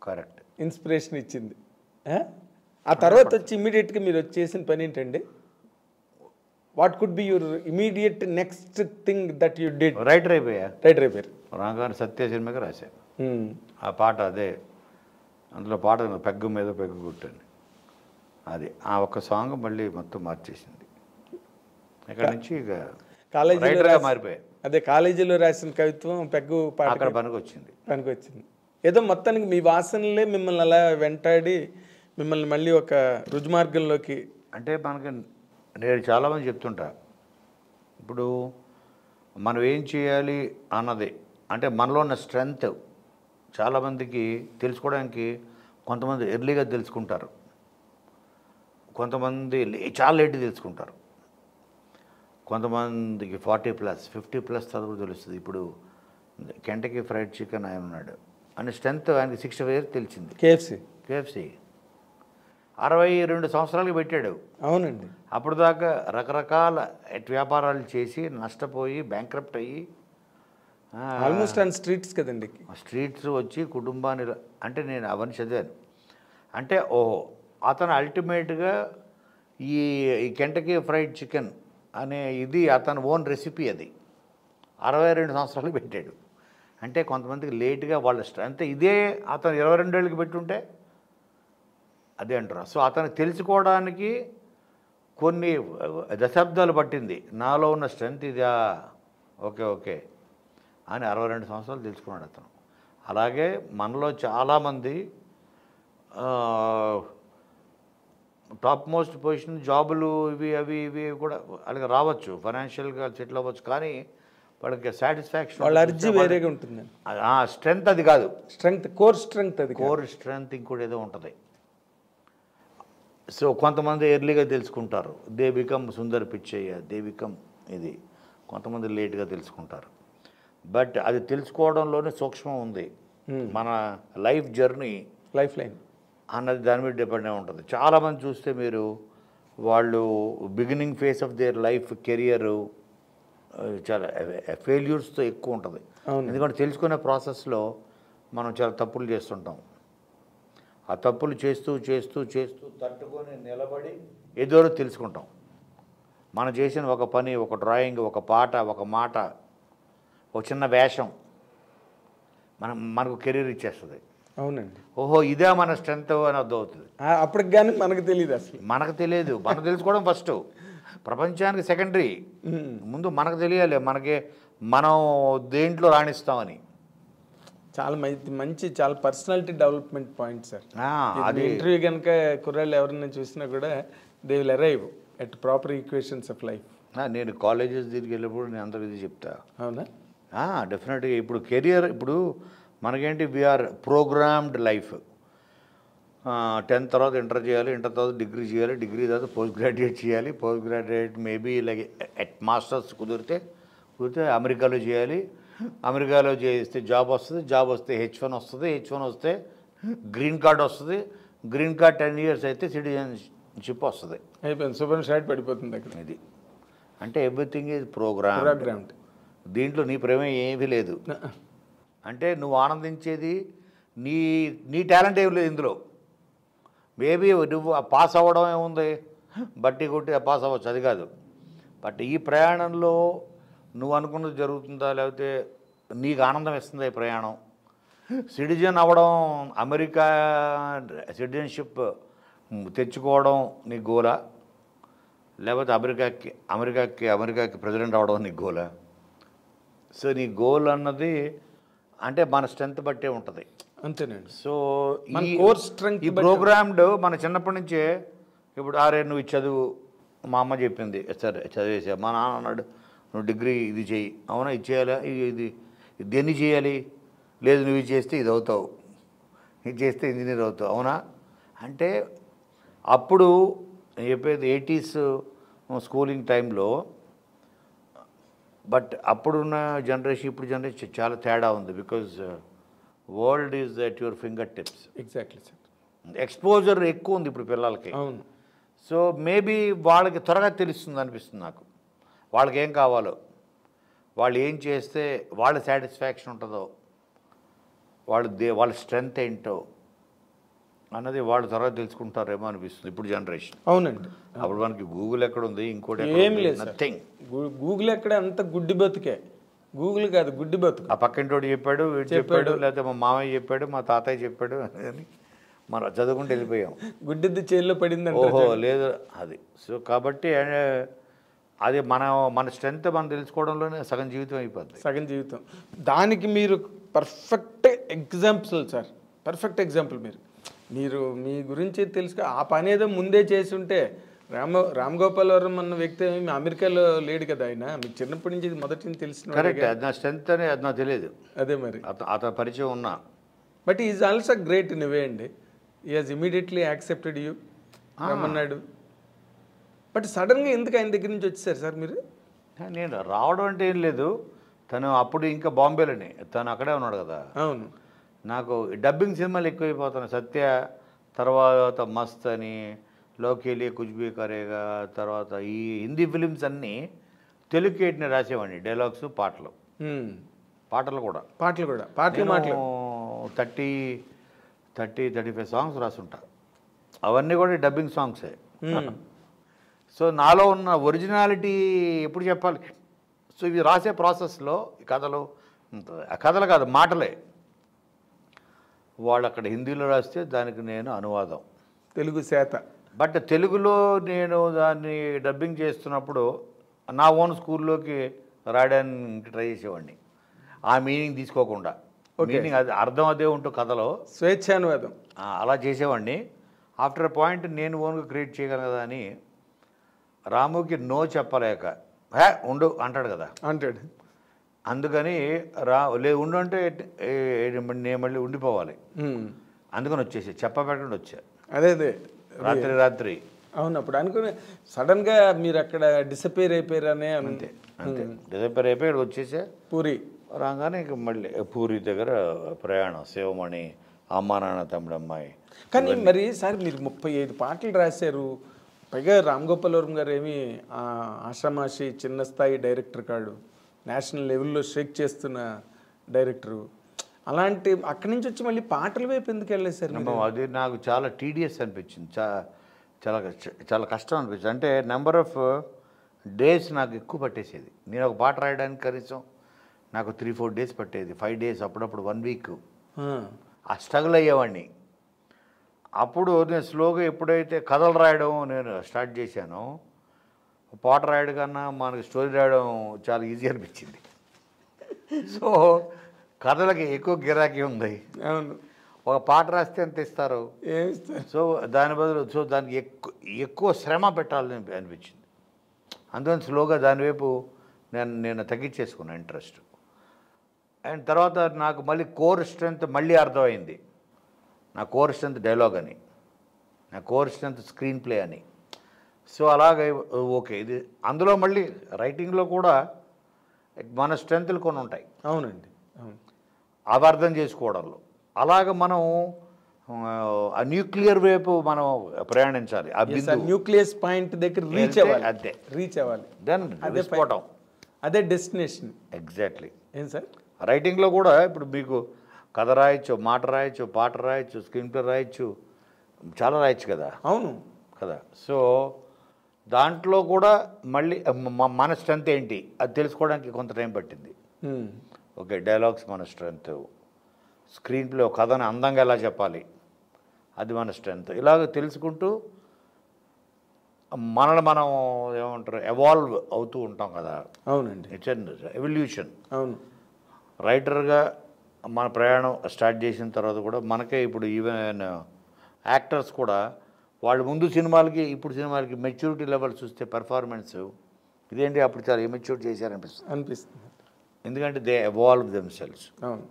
B: కరెక్ట్
A: ఇన్స్పిరేషన్ ఇచ్చింది. ఆ తర్వాత వచ్చి ఇమీడియట్గా మీరు చేసిన పని ఏంటండి? What could be your immediate next thing that you did?
B: Writer అయిపోయారు. రాగానే సత్య సినిమాకి రాశారు ఆ పాట. అదే అందులో పాట పెగ్గు మీద పెగ్గు కొట్టండి, అది ఆ ఒక్క సాంగ్ మళ్ళీ మొత్తం మార్చేసింది. ఇక్కడ నుంచి ఇక కాలేజీలో మారిపోయాయి.
A: అదే కాలేజీలో రాసిన కవిత్వం పెగ్గు పాట
B: అక్కడ పనికొచ్చింది.
A: ఏదో మొత్తానికి మీ వాసనలే మిమ్మల్ని అలా వెంటాడి మిమ్మల్ని మళ్ళీ ఒక రుజుమార్గంలోకి.
B: అంటే మనకి నేను చాలామంది చెప్తుంటా, ఇప్పుడు మనం ఏం చేయాలి అన్నది అంటే మనలో ఉన్న స్ట్రెంగ్త్ చాలామందికి తెలుసుకోవడానికి కొంతమంది ఎర్లీగా తెలుసుకుంటారు, కొంతమంది చాలా లేట్గా తెలుసుకుంటారు, కొంతమందికి 40+, 50+ చదువు తెలుస్తుంది. ఇప్పుడు కెంటకీ ఫ్రైడ్ చికెన్ ఆయన ఉన్నాడు, అని స్ట్రెంత్ ఆయనకి 60 years తెలిసింది. కేఎఫ్సి 62 సంవత్సరాలకి పెట్టాడు.
A: అవునండి.
B: అప్పుడు దాకా రకరకాల వ్యాపారాలు చేసి నష్టపోయి బ్యాంక్రప్ట్ అయ్యి
A: ఆల్మోస్ట్ ఆన్ స్ట్రీట్స్ కదండి,
B: స్ట్రీట్స్ వచ్చి కుటుంబాన్ని, అంటే నేను అవన్నీ చదివాను. అంటే అతను అల్టిమేట్గా ఈ కెంటకీ ఫ్రైడ్ చికెన్ అనే ఇది అతను ఓన్ రెసిపీ. అది 62 సంవత్సరాలు పెట్టాడు. అంటే కొంతమందికి లేట్గా వాళ్ళ అంటే ఇదే అతను 22 ఏళ్ళకి పెట్టుంటే అదే అంటారు. సో అతను తెలుసుకోవడానికి కొన్ని దశాబ్దాలు పట్టింది, నాలో ఉన్న స్ట్రెంత్ ఇదా, ఓకే అని 62 సంవత్సరాలు తెలుసుకున్నాడు అతను. అలాగే మనలో చాలామంది టాప్ మోస్ట్ పొజిషన్ జాబులు ఇవి కూడా అలాగే రావచ్చు, ఫైనాన్షియల్గా సెటిల్ అవ్వచ్చు, కానీ వాళ్ళకి సాటిస్ఫాక్షన్
A: వాళ్ళ అర్జీ వేరేగా ఉంటుంది.
B: స్ట్రెంగ్త్ అది కాదు,
A: కోర్ స్ట్రెంగ్త్ అది
B: కోర్ స్ట్రెంగ్త్ ఇంకోటి ఏదో ఉంటుంది. సో కొంతమంది ఎర్లీగా తెలుసుకుంటారు, they become Sundar Pichai, they become ఇది. కొంతమంది లేట్గా తెలుసుకుంటారు. బట్ అది తెలుసుకోవడంలోనే సూక్ష్మం ఉంది. మన లైఫ్ జర్నీ,
A: లైఫ్ లైన్
B: అన్నది దాని మీద డిపెండ్ అయి ఉంటుంది. చాలామంది చూస్తే మీరు వాళ్ళు beginning face of their life career చాలా ఫెయిల్యూర్స్తో ఎక్కువ ఉంటుంది. ఎందుకంటే తెలుసుకునే ప్రాసెస్లో మనం చాలా తప్పులు చేస్తుంటాం. ఆ తప్పులు చేస్తూ చేస్తూ చేస్తూ తట్టుకొని నిలబడి ఏదో తెలుసుకుంటాం. మనం చేసిన ఒక పని, ఒక డ్రాయింగ్, ఒక పాట, ఒక మాట, ఒక చిన్న వేషం మనకు కెరీర్ ఇచ్చేస్తుంది.
A: అవునండి.
B: ఓహో ఇదే మన స్ట్రెంత్ అని అర్థమవుతుంది.
A: అప్పటికి కానీ మనకు తెలియదు, అసలు
B: మనకు తెలియదు. మనం తెలుసుకోవడం ఫస్ట్, ప్రపంచానికి సెకండరీ. ముందు మనకు తెలియాలి మనం దేంట్లో రాణిస్తామని.
A: చాలా మంచి చాలా పర్సనాలిటీ డెవలప్మెంట్ పాయింట్ సార్.
B: అది
A: ఇంటర్వ్యూ కనుక కుర్రాళ్ళు ఎవరైనా చూసినా కూడా they will arrive at proper equations of life.
B: నేను కాలేజెస్ తిరిగి వెళ్ళినప్పుడు నేను అంత ఇది చెప్తా.
A: అవునా?
B: డెఫినెట్గా. ఇప్పుడు కెరియర్, ఇప్పుడు మనకేంటి, వీఆర్ ప్రోగ్రామ్డ్ లైఫ్. 10th తర్వాత ఇంటర్ చేయాలి, ఇంటర్ తర్వాత డిగ్రీ చేయాలి, డిగ్రీ తర్వాత పోస్ట్ గ్రాడ్యుయేట్ చేయాలి, పోస్ట్ గ్రాడ్యుయేట్ మేబీ ఇలాగే మాస్టర్స్ కుదిరితే అమెరికాలో చేయాలి, అమెరికాలో చేస్తే జాబ్ వస్తుంది, జాబ్ వస్తే H1 వస్తుంది, H1 వస్తే గ్రీన్ కార్డ్ వస్తుంది, గ్రీన్ కార్డ్ 10 years అయితే సిటిజన్షిప్ వస్తుంది.
A: అయిపోయింది, సూపర్ షాట్ పడిపోతుంది అక్కడ.
B: ఇది అంటే ఎవ్రీథింగ్ ఈజ్ ప్రోగ్రామ్డ్. దీంట్లో నీ ప్రేమ ఏమీ లేదు. అంటే నువ్వు ఆనందించేది నీ టాలెంట్ ఏమి లేదు ఇందులో. మేబీ నువ్వు పాస్ అవ్వడం ఏముంది, బట్టి కొట్టి పాస్ అవ్వచ్చు, అది కాదు. బట్ ఈ ప్రయాణంలో నువ్వు అనుకున్నది జరుగుతుందా, లేకపోతే నీకు ఆనందం ఇస్తుందా ఈ ప్రయాణం? సిటిజన్ అవ్వడం, అమెరికా సిటిజన్షిప్ తెచ్చుకోవడం నీ గోలా, లేకపోతే అమెరికాకి ప్రెసిడెంట్ అవ్వడం నీ గోలా? సో నీ గోల్ అన్నది అంటే మన స్ట్రెంత్ బట్టే ఉంటుంది.
A: అంతేనండి.
B: సో
A: ఈ
B: ప్రోగ్రామ్డ్ మన చిన్నప్పటి నుంచే. ఇప్పుడు నువ్వు చదువు, మా అమ్మ చెప్పింది, సరే చదివేసా. మా నాన్న అన్నాడు నువ్వు డిగ్రీ ఇది చెయ్యి. అవునా, ఇది చేయాలా, ఇది దేన్ని చేయాలి? లేదు నువ్వు ఇది చేస్తే ఇది అవుతావు, ఇది చేస్తే ఇంజనీర్ అవుతావు. అవునా అంటే అప్పుడు చెప్పేది 80s స్కూలింగ్ టైంలో. బట్ అప్పుడున్న జనరేషన్ ఇప్పుడు జనరేషన్ చాలా తేడా ఉంది. Because world is at your finger tips.
A: Exactly sir.
B: Exposure ఎక్కువ ఉంది ఇప్పుడు పిల్లలకి.
A: అవును.
B: సో మేబీ వాళ్ళకి త్వరగా తెలుస్తుంది అనిపిస్తుంది నాకు. వాళ్ళకి ఏం కావాలో, వాళ్ళు ఏం చేస్తే వాళ్ళ సాటిస్ఫాక్షన్ ఉంటుందో, వాళ్ళ స్ట్రెంగ్త్ ఏంటో అన్నది వాళ్ళు త్వరగా తెలుసుకుంటారేమో అనిపిస్తుంది ఇప్పుడు జనరేషన్.
A: అవునండి.
B: అప్పుడు మనకి గూగుల్ ఎక్కడ ఉంది, ఇంకోటి
A: ఏం లేదు, నథింగ్. గూగుల్ ఎక్కడ, అంత గుడ్డి బతుకే. గూగుల్ కాదు, గుడ్డి బతుకు.
B: ఆ పక్కింటోడు చెప్పాడు, వీడు చెప్పాడు, లేకపోతే మా మామయ్య చెప్పాడు, మా తాతయ్య చెప్పాడు అని మనం చదువుకుంటూ వెళ్ళిపోయాం.
A: గుడ్డిద్ది చేతిలో పడింది.
B: ఓహో లేదు అది. సో కాబట్టి అది మన స్ట్రెంత్ మనం తెలుసుకోవడంలోనే సగం జీవితం అయిపోద్ది.
A: సగం జీవితం. దానికి మీరు perfect example sir, perfect example. మీరు మీ గురించి తెలుసుకో, ఆ పని ఏదో ముందే చేసి ఉంటే. రామ్ గోపాల్ వర్మ అన్న వ్యక్తి అమెరికాలో లేడు కదా, ఆయన మీకు చిన్నప్పటి నుంచి మొదటి నుంచి తెలిసిన.
B: కరెక్ట్, అది నా స్ట్రెంత్ అని అది నాకు తెలియదు.
A: అదే మరి
B: అతను పరిచయం ఉన్నా.
A: But is also great in way అండి. ఈ హాజ్ ఇమీడియట్లీ యాక్సెప్టెడ్ యూ రమ్మన్నాడు. బట్ సడన్గా ఎందుకు ఆయన దగ్గర నుంచి వచ్చేసారు సార్ మీరు?
B: నేను రావడం అంటే ఏం లేదు, తను అప్పుడు ఇంకా బాంబేలోనే, తను అక్కడే ఉన్నాడు కదా.
A: అవును. నాకు
B: డబ్బింగ్ సినిమాలు ఎక్కువైపోతున్నాయి. సత్య తర్వాత మస్త్ అని, లోకేలి కుజ్బీ కరేగా, తర్వాత ఈ హిందీ ఫిలిమ్స్ అన్నీ తెలుగుకి ఎట్టిన రాసేవాడిని. డైలాగ్స్, పాటలు కూడా 30-35 సాంగ్స్ రాసుంటా. అవన్నీ కూడా డబ్బింగ్ సాంగ్సే. సో నాలో ఉన్న ఒరిజినాలిటీ ఎప్పుడు చెప్పాలి. సో ఇవి రాసే ప్రాసెస్లో కథలు కాదు, మాటలే. వాళ్ళు అక్కడ హిందీలో రాస్తే దానికి నేను అనువాదం,
A: తెలుగు శాత.
B: బట్ తెలుగులో నేను దాన్ని డబ్బింగ్ చేస్తున్నప్పుడు నా ఓన్ స్కూల్లోకి రాయడానికి ట్రై చేసేవాడిని, ఆ మీనింగ్ తీసుకోకుండా. మీనింగ్ అది అర్థం అదే ఉంటూ కథలో
A: స్వేచ్ఛానువాదం
B: అలా చేసేవాడిని. ఆఫ్టర్ ఎ పాయింట్ నేను ఓన్గా క్రియేట్ చేయగలను కదా అని రాముకి నో చెప్పలేక ఉండు అంటాడు కదా
A: అంటాడు.
B: అందుకని ఉండు అంటే నేను మళ్ళీ ఉండిపోవాలి. అందుకని వచ్చేసి చెప్పబెట్టండి వచ్చా.
A: అదే
B: రాత్రి
A: అవును. అప్పుడు అనుకుని సడన్గా మీరు అక్కడ డిసపేర్ అయిపోయారనే.
B: అంతే డిసపేర్ అయిపోయి ఇక్కడ వచ్చేసా.
A: పూరి
B: రాగానే ఇంక మళ్ళీ పూరి దగ్గర ప్రయాణం, శివమణి, అమ్మా నాన్న తమ్ముడు అమ్మాయి.
A: కానీ మరి సార్ మీరు 35 పాటలు రాశారు. పైగా రామ్ గోపాల్ వర్మ గారు ఏమి ఆషామాషి చిన్న స్థాయి డైరెక్టర్ కాడు, నేషనల్ లెవెల్లో షేక్ చేస్తున్న డైరెక్టరు. అలాంటి అక్కడి నుంచి వచ్చి మళ్ళీ పాటల వైపు ఎందుకు వెళ్ళలేదు సార్?
B: అది నాకు చాలా టీడియస్ అనిపించింది, చాలా చాలా కష్టం అనిపించింది. అంటే నెంబర్ ఆఫ్ డేస్ నాకు ఎక్కువ పట్టేసేది. నేను ఒక పాట రాయడానికి కనీసం నాకు 3-4 డేస్ పట్టేది, 5 డేస్, అప్పుడప్పుడు 1 వీక్. ఆ స్ట్రగుల్ అయ్యేవాడిని. అప్పుడు నేను స్లోగా ఎప్పుడైతే కథలు రాయడం నేను స్టార్ట్ చేశానో, పాట రాయడం కన్నా మనకి స్టోరీ రాయడం చాలా ఈజీ అనిపించింది. సో కథలకి ఎక్కువ గిరాకీ ఉంది.
A: అవును.
B: ఒక పాట రాస్తే ఎంత ఇస్తారు? సో దాని బదులు దానికి ఎక్కువ శ్రమ పెట్టాలని అనిపించింది. అందుకని స్లోగా దానివైపు నేను తగ్గించేసుకున్నాను ఇంట్రెస్ట్. అండ్ తర్వాత నాకు మళ్ళీ కోర్ స్ట్రెంత్ మళ్ళీ అర్థమైంది. నా కోర్ స్ట్రెంత్ డైలాగ్ అని, నా కోర్ స్ట్రెంత్ స్క్రీన్ ప్లే అని. సో అలాగే ఓకే, ఇది అందులో మళ్ళీ రైటింగ్లో కూడా మన స్ట్రెంత్లు కొన్ని ఉంటాయి.
A: అవునండి, అవును.
B: అవి అర్థం చేసుకోవడంలో అలాగ మనం ఆ న్యూక్లియర్ వైపు మనం ప్రయాణించాలి. ఆ
A: న్యూక్లియస్ పాయింట్ దగ్గర రీచ్ అవ్వాలి.
B: అంతే,
A: రీచ్ అవ్వాలి.
B: దెన్ విస్ఫోటం,
A: అదే డెస్టినేషన్.
B: ఎగ్జాక్ట్లీ.
A: ఏం సార్
B: రైటింగ్లో కూడా ఇప్పుడు మీకు కథ రాయొచ్చు, మాట రాయొచ్చు, పాట రాయొచ్చు, స్క్రీన్ ప్లే రాయొచ్చు, చాలా రాయొచ్చు కదా.
A: అవును
B: కదా. సో దాంట్లో కూడా మళ్ళీ మన స్ట్రెంత్ ఏంటి అది తెలుసుకోవడానికి కొంత టైం పట్టింది. ఓకే, డైలాగ్స్ మన స్ట్రెంత్, స్క్రీన్ ప్లే కథను అందంగా ఎలా చెప్పాలి అది మన స్ట్రెంత్. ఇలాగ తెలుసుకుంటూ మనల్ని మనం ఏమంటారు ఎవాల్వ్ అవుతూ ఉంటాం కదా.
A: అవునండి,
B: ఇట్స్ అన్ ఎవల్యూషన్.
A: అవును.
B: రైటర్గా మన ప్రయాణం స్టార్ట్ చేసిన తర్వాత కూడా మనకే ఇప్పుడు ఈవెన్ యాక్టర్స్ కూడా వాళ్ళు ముందు సినిమాలకి ఇప్పుడు సినిమాలకి మెచ్యూరిటీ లెవెల్ చూస్తే పెర్ఫార్మెన్స్ ఇదేంటి అప్పుడు చాలా ఇమెచ్యూర్ చేశారనిపిస్తుంది. ఎందుకంటే దే ఎవాల్వ్ దెమ్సెల్వ్స్.
A: అవును.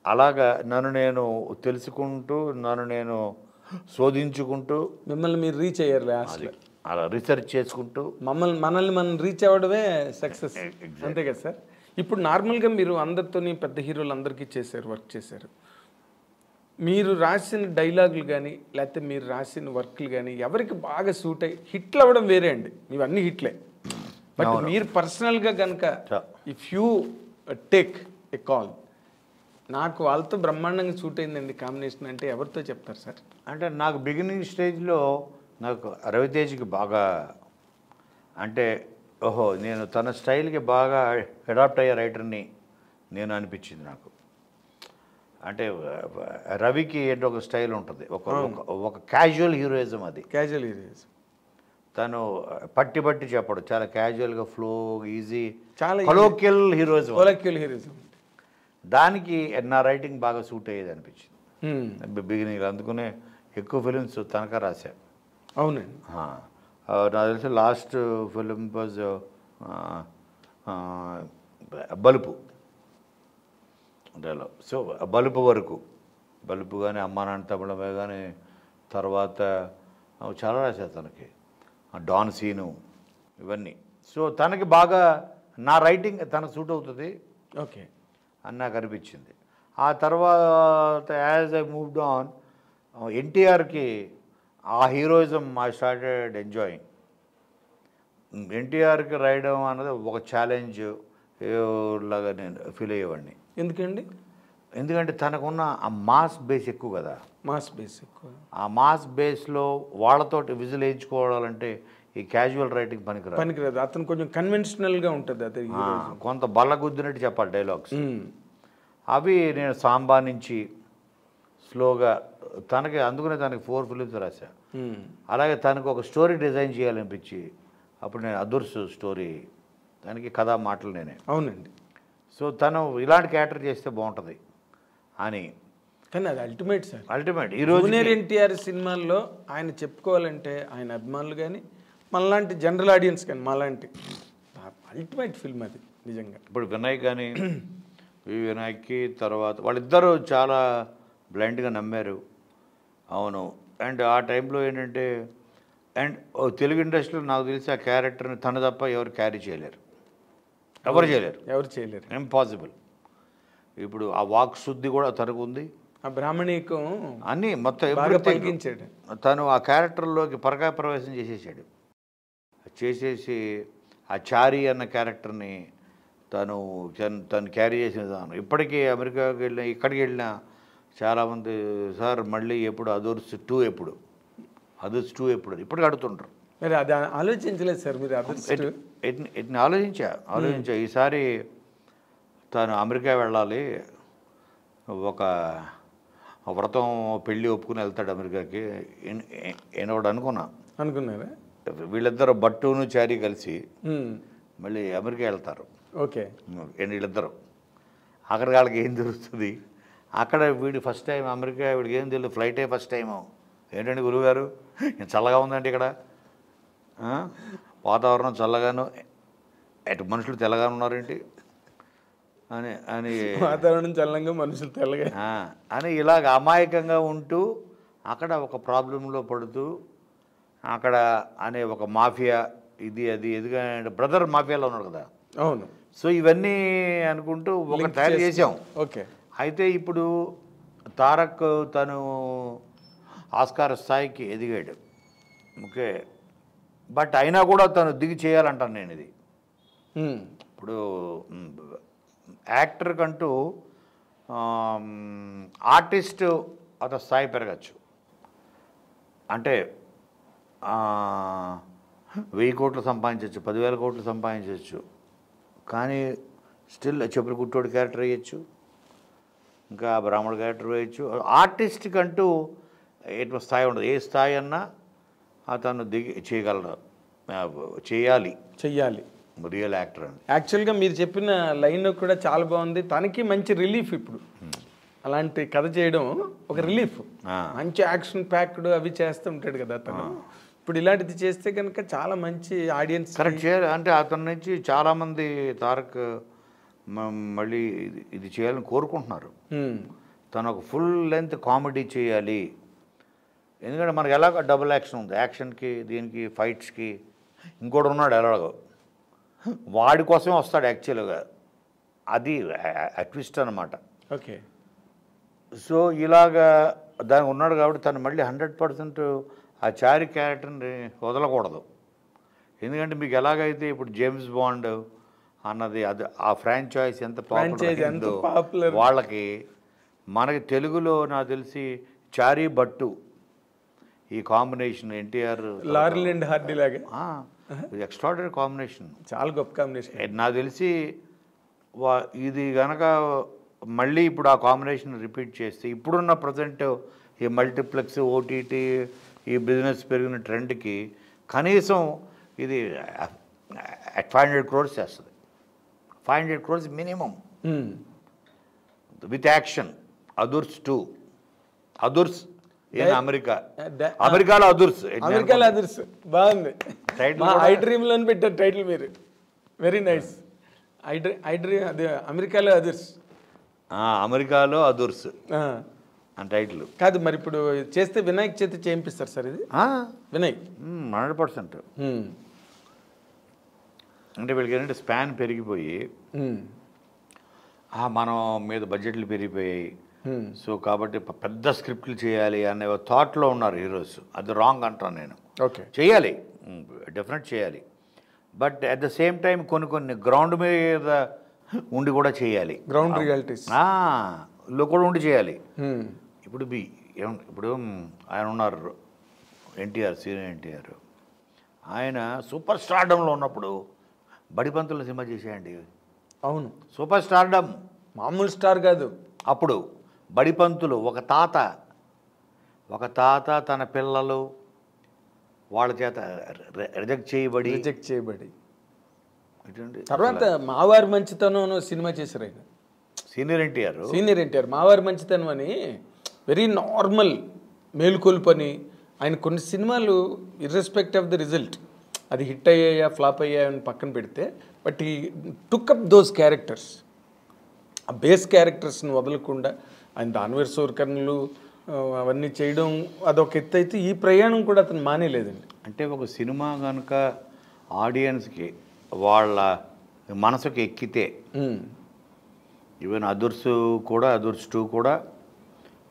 B: అలాగా నన్ను నేను తెలుసుకుంటూ, నన్ను నేను శోధించుకుంటూ,
A: మిమ్మల్ని మీరు రీచ్ అయ్యారు లాస్ట్లో.
B: అలా రీసెర్చ్ చేసుకుంటూ
A: మనల్ని మనం రీచ్ అవ్వడమే సక్సెస్. అంతే కదా సార్. ఇప్పుడు నార్మల్గా మీరు అందరితోని పెద్ద హీరోలు అందరికీ వర్క్ చేశారు. మీరు రాసిన డైలాగులు కానీ లేకపోతే మీరు రాసిన వర్క్లు కానీ ఎవరికి బాగా సూట్ అయ్యి హిట్లు అవ్వడం వేరే అండి. ఇవన్నీ హిట్లే. బట్ మీరు పర్సనల్గా కనుక if you take a call, నాకు వాళ్ళతో బ్రహ్మాండంగా సూట్ అయిందండి కాంబినేషన్ అంటే ఎవరితో చెప్తారు సార్?
B: అంటే నాకు బిగినింగ్ స్టేజ్లో నాకు రవితేజ్కి బాగా, అంటే ఓహో నేను తన స్టైల్కి బాగా అడాప్ట్ అయ్యే రైటర్ని నేను అనిపించింది నాకు. అంటే రవికి ఏంటో ఒక స్టైల్ ఉంటుంది, ఒక క్యాజువల్ హీరోయిజం. అది
A: క్యాజువల్ హీరోయిజం.
B: తను పట్టి చెప్పడు, చాలా క్యాజువల్గా ఫ్లో, ఈజీ,
A: చాలా
B: కొలోక్యల్ హీరోయిజం. దానికి నా రైటింగ్ బాగా సూట్ అయ్యేది అనిపించింది బిగినింగ్. అందుకనే ఎక్కువ ఫిలిమ్స్ తనక రాశా.
A: అవునండి.
B: నాకు తెలిసి లాస్ట్ ఫిలిం వాజ్ బలుపు డైలాగ్. సో బలుపు వరకు, బలుపు కానీ అమ్మా నాన్న తమిళమే కానీ తర్వాత చాలా రాశారు తనకి, డాన్ సీను, ఇవన్నీ. సో తనకి బాగా నా రైటింగ్ తనకు సూట్ అవుతుంది
A: ఓకే
B: అని నాకు అనిపించింది. ఆ తర్వాత యాజ్ ఐ మూవ్డ్ ఆన్, ఎన్టీఆర్కి ఆ హీరోయిజం ఐ స్టార్టెడ్ ఎంజాయింగ్. ఎన్టీఆర్కి రాయడం అన్నది ఒక ఛాలెంజ్ లాగా నేను ఫీల్ అయ్యేవాడిని.
A: ఎందుకండి?
B: ఎందుకంటే తనకున్న ఆ మాస్ బేస్ ఎక్కువ కదా.
A: మాస్ బేస్ ఎక్కువ.
B: ఆ మాస్ బేస్లో వాళ్ళతోటి విజిల్ వేయించుకోవాలంటే ఈ క్యాజువల్ రైటింగ్ పనికిరాదు.
A: అతను కొంచెం కన్వెన్షనల్గా ఉంటుంది. అదే
B: కొంత బల్లగుద్దినట్టు చెప్పాలి డైలాగ్స్. అవి నేను సాంబా నుంచి స్లోగా తనకి, అందుకనే తనకి 4 ఫిలిమ్స్ రాశా. అలాగే తనకు ఒక స్టోరీ డిజైన్ చేయాలనిపించి అప్పుడు నేను అదుర్స్ స్టోరీ, దానికి కథా మాటలు నేనే.
A: అవునండి.
B: సో తను ఇలాంటి క్యారెక్టర్ చేస్తే బాగుంటుంది అని
A: కానీ అది అల్టిమేట్ సార్.
B: అల్టిమేట్. ఈరోజు
A: జూనియర్ ఎన్టీఆర్ సినిమాల్లో ఆయన చెప్పుకోవాలంటే ఆయన అభిమానులు కానీ మనలాంటి జనరల్ ఆడియన్స్ కానీ మాలాంటి అల్టిమేట్ ఫిల్మ్ అది నిజంగా.
B: ఇప్పుడు వినాయక్ కానీ వినాయక్కి తర్వాత వాళ్ళిద్దరూ చాలా బ్లైండ్గా నమ్మారు. అవును. అండ్ ఆ టైంలో ఏంటంటే అండ్ తెలుగు ఇండస్ట్రీలో నాకు తెలిసి ఆ క్యారెక్టర్ని తను తప్ప ఎవరు క్యారీ చేయలేరు, ఎవరు చేయలేరు, ఇంపాసిబుల్. ఇప్పుడు ఆ వాక్ శుద్ధి కూడా తనకు ఉంది,
A: ఆ బ్రాహ్మణీకం
B: అన్నీ మొత్తం
A: పలికించాడు.
B: తను ఆ క్యారెక్టర్లోకి పరకాయ ప్రవేశం చేసేసాడు. చేసేసి ఆ చారీ అన్న క్యారెక్టర్ని తను క్యారీ చేసిన విధానం ఇప్పటికీ అమెరికాకి వెళ్ళిన ఇక్కడికి వెళ్ళినా చాలామంది సార్ మళ్ళీ ఎప్పుడు అదర్స్ 2 ఎప్పుడు ఇప్పటికి అడుగుతుంటారు.
A: మరి అది ఆలోచించలేదు సార్ మీరు?
B: ఆలోచించా ఈసారి తను అమెరికా వెళ్ళాలి, ఒక వ్రతం పెళ్ళి ఒప్పుకుని వెళ్తాడు అమెరికాకి ఏనోడు అనుకున్నారా? వీళ్ళిద్దరు బట్టును చారీ కలిసి మళ్ళీ అమెరికా వెళ్తారు.
A: ఓకే.
B: వీళ్ళిద్దరు అక్కడికి వాళ్ళకి ఏం తెలుస్తుంది? అక్కడ వీడు ఫస్ట్ టైం అమెరికా, వీడికి ఏం తెలియదు, ఫ్లైటే ఫస్ట్ టైము. ఏంటండి గురువుగారు చల్లగా ఉందండి ఇక్కడ, వాతావరణం చల్లగాను, అటు మనుషులు తెల్లగానే ఉన్నారేంటి అని
A: వాతావరణం చల్లంగా మనుషులు తెల్లగా
B: అని ఇలాగ అమాయకంగా ఉంటూ అక్కడ ఒక ప్రాబ్లంలో పడుతూ అక్కడ అనే ఒక మాఫియా ఇది ఎందుకంటే బ్రదర్ మాఫియాలో ఉన్నాడు కదా.
A: అవును.
B: సో ఇవన్నీ అనుకుంటూ ఒక తయారు చేసాం.
A: ఓకే.
B: అయితే ఇప్పుడు తారక్ తను ఆస్కార్ స్థాయికి ఎదిగాడు. ఓకే. బట్ అయినా కూడా తను దిగి చేయాలంటాను నేను ఇది. ఇప్పుడు యాక్టర్ కంటూ ఆర్టిస్ట్ అతని స్థాయి పెరగచ్చు. అంటే 1000 కోట్లు సంపాదించవచ్చు, 10,000 కోట్లు సంపాదించవచ్చు, కానీ స్టిల్ చెప్పులు కుట్టోడు క్యారెక్టర్ వేయచ్చు, ఇంకా బ్రాహ్మణ క్యారెక్టర్ వేయచ్చు. ఆర్టిస్ట్ కంటూ ఎటు స్థాయి ఉండదు. ఏ స్థాయి అన్నా అతను దిగి చేయగలడు, చెయ్యాలి రియల్ యాక్టర్ అని.
A: యాక్చువల్గా మీరు చెప్పిన లైన్ కూడా చాలా బాగుంది. తనకి మంచి రిలీఫ్ ఇప్పుడు అలాంటి కథ చేయడం, ఒక రిలీఫ్. మంచి యాక్షన్ ప్యాక్డ్ అవి చేస్తూ ఉంటాడు కదా అతను. ఇప్పుడు ఇలాంటిది చేస్తే కనుక చాలా మంచి ఆడియన్స్
B: కరెక్ట్ చేయాలి. అంటే అతని నుంచి చాలామంది తారక్ మళ్ళీ ఇది చేయాలని కోరుకుంటున్నారు. తను ఒక ఫుల్ లెంత్ కామెడీ చేయాలి. ఎందుకంటే మనకి ఎలాగో డబుల్ యాక్షన్ ఉంది, యాక్షన్కి దీనికి ఫైట్స్కి. ఇంకోటి ఉన్నాడు ఎలాగో, వాడి కోసమే వస్తాడు యాక్చువల్గా, అది ట్విస్ట్ అనమాట.
A: ఓకే.
B: సో ఇలాగా దానికి ఉన్నాడు కాబట్టి తను మళ్ళీ 100% ఆ చారి క్యారెక్టర్ని వదలకూడదు. ఎందుకంటే మీకు ఎలాగైతే ఇప్పుడు జేమ్స్ బాండ్ అన్నది అది ఆ ఫ్రాంచైజ్ ఎంత పాపులర్ వాళ్ళకి, మనకి తెలుగులో నాకు తెలిసి చారీ బట్టు ఈ combination NTR
A: Laurel and Hardy లాగా
B: ఎక్స్ట్రాడనరీ కాంబినేషన్,
A: చాలా గొప్ప కాంబినేషన్.
B: నాకు తెలిసి ఇది కనుక మళ్ళీ ఇప్పుడు ఆ కాంబినేషన్ రిపీట్ చేస్తే ఇప్పుడున్న ప్రజెంట్ ఈ మల్టీప్లెక్స్ ఓటీటీ ఈ బిజినెస్ పెరిగిన ట్రెండ్కి కనీసం ఇది 500 crores చేస్తుంది. 500 crores మినిమం విత్ యాక్షన్. అదుర్స్ 2 అదుర్స్ అమెరికాలో
A: అదుర్స్ బాగుంది. ఐ డ్రీమ్ లో పెట్టారు టైటిల్ మీరు. Very nice. ఐ డ్రీమ్ అదే అమెరికాలో అదుర్స్ అని టైటిల్ కాదు. మరి ఇప్పుడు చేస్తే వినాయక్ చేతి చేయిస్తారు సార్ ఇది? వినాయక్
B: 100%. అంటే వీళ్ళకి ఏంటంటే స్పాన్ పెరిగిపోయి మనం మీద బడ్జెట్లు పెరిగిపోయాయి, సో కాబట్టి పెద్ద స్క్రిప్ట్లు చేయాలి అనే థాట్లో ఉన్నారు హీరోస్. అది రాంగ్ అంటాను నేను.
A: ఓకే,
B: చేయాలి, డెఫినెట్ చేయాలి. But at the same time కొన్ని గ్రౌండ్ మీద ఉండి కూడా చేయాలి.
A: గ్రౌండ్ రియాలిటీస్
B: లో కూడా ఉండి చేయాలి. ఇప్పుడు ఆయన ఉన్నారు ఎన్టీఆర్, సీనియర్ ఎన్టీఆర్. ఆయన సూపర్ స్టార్డంలో ఉన్నప్పుడు బడిపంతుల సినిమా చేసేయండి.
A: అవును,
B: సూపర్ స్టార్డమ్,
A: మామూలు స్టార్ కాదు.
B: అప్పుడు బడిపంతులు ఒక తాత తన పిల్లలు వాళ్ళ చేత రిజెక్ట్ చేయబడి
A: తర్వాత మావారి మంచితనం సినిమా చేశారు ఆయన.
B: సీనియర్ ఎన్టీఆర్
A: మావారి మంచితనం అని వెరీ నార్మల్ మేలుకొల్పని. ఆయన కొన్ని సినిమాలు ఇర్రెస్పెక్ట్ ఆఫ్ ద రిజల్ట్, అది హిట్ అయ్యాయా ఫ్లాప్ అయ్యాయా అని పక్కన పెడితే, బట్ ఈ టుక్ అప్ దోస్ క్యారెక్టర్స్, ఆ బేస్ క్యారెక్టర్స్ని వదలకుండా ఆయన దానవీర్ సూర్కర్ణులు అవన్నీ చేయడం అదొక ఎత్తు అయితే, ఈ ప్రయాణం కూడా అతను మానేలేదండి.
B: అంటే ఒక సినిమా కనుక ఆడియన్స్కి వాళ్ళ మనసుకి ఎక్కితే, ఈవెన్ అదుర్స్ 2 కూడా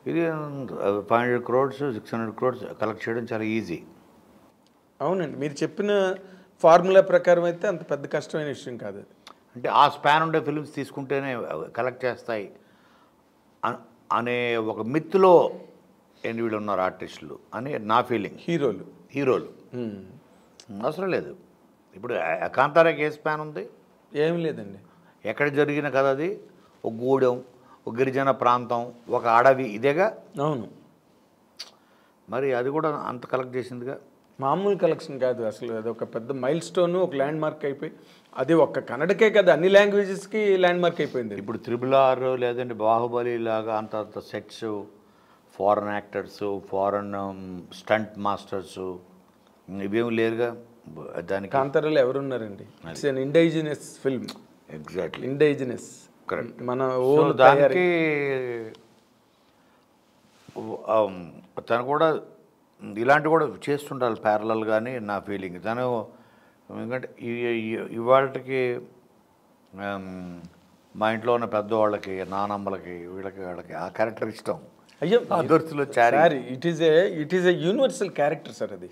B: ఇది 500 crores 600 crores కలెక్ట్ చేయడం చాలా ఈజీ.
A: అవునండి, మీరు చెప్పిన ఫార్ములా ప్రకారం అయితే అంత పెద్ద కష్టమైన విషయం కాదు అది.
B: అంటే ఆ స్పాన్ ఉండే ఫిల్మ్స్ తీసుకుంటేనే కలెక్ట్ చేస్తాయి అనే ఒక మిత్తులో వీళ్ళు ఉన్నారు ఆర్టిస్టులు అని నా ఫీలింగ్. హీరోలు అవసరం లేదు. ఇప్పుడు కాంతారాకి ఏ స్పాన్ ఉంది?
A: ఏం లేదండి.
B: ఎక్కడ జరిగిన కథ అది? ఒక గూడెం, ఒక గిరిజన ప్రాంతం, ఒక అడవి, ఇదేగా.
A: అవును,
B: మరి అది కూడా అంత కలెక్ట్ చేసిందిగా.
A: మామూలు కలెక్షన్ కాదు అసలు, అది ఒక పెద్ద మైల్ స్టోన్, ఒక ల్యాండ్ మార్క్ అయిపోయి, అది ఒక్క కన్నడకే కదా అన్ని లాంగ్వేజెస్కి ల్యాండ్ మార్క్ అయిపోయింది.
B: ఇప్పుడు RRR లేదంటే బాహుబలి లాగా అంత sets, foreign actors, foreign stunt masters ఇవేమి లేరుగా దానికి.
A: కాంతారాలో ఎవరున్నారండి? It's an indigenous film.
B: Exactly,
A: indigenous.
B: Correct.
A: మన ఓన్
B: దానికి తను కూడా ఇలాంటి కూడా చేస్తుండాలి ప్యారలల్ కానీ నా ఫీలింగ్. తను ఎందుకంటే ఇవాళకి మా ఇంట్లో ఉన్న పెద్దవాళ్ళకి, నానమ్మలకి, వాళ్ళకి ఆ క్యారెక్టర్ ఇష్టం.
A: అయ్యో,
B: అదర్స్లో
A: it is a universal character sir అది.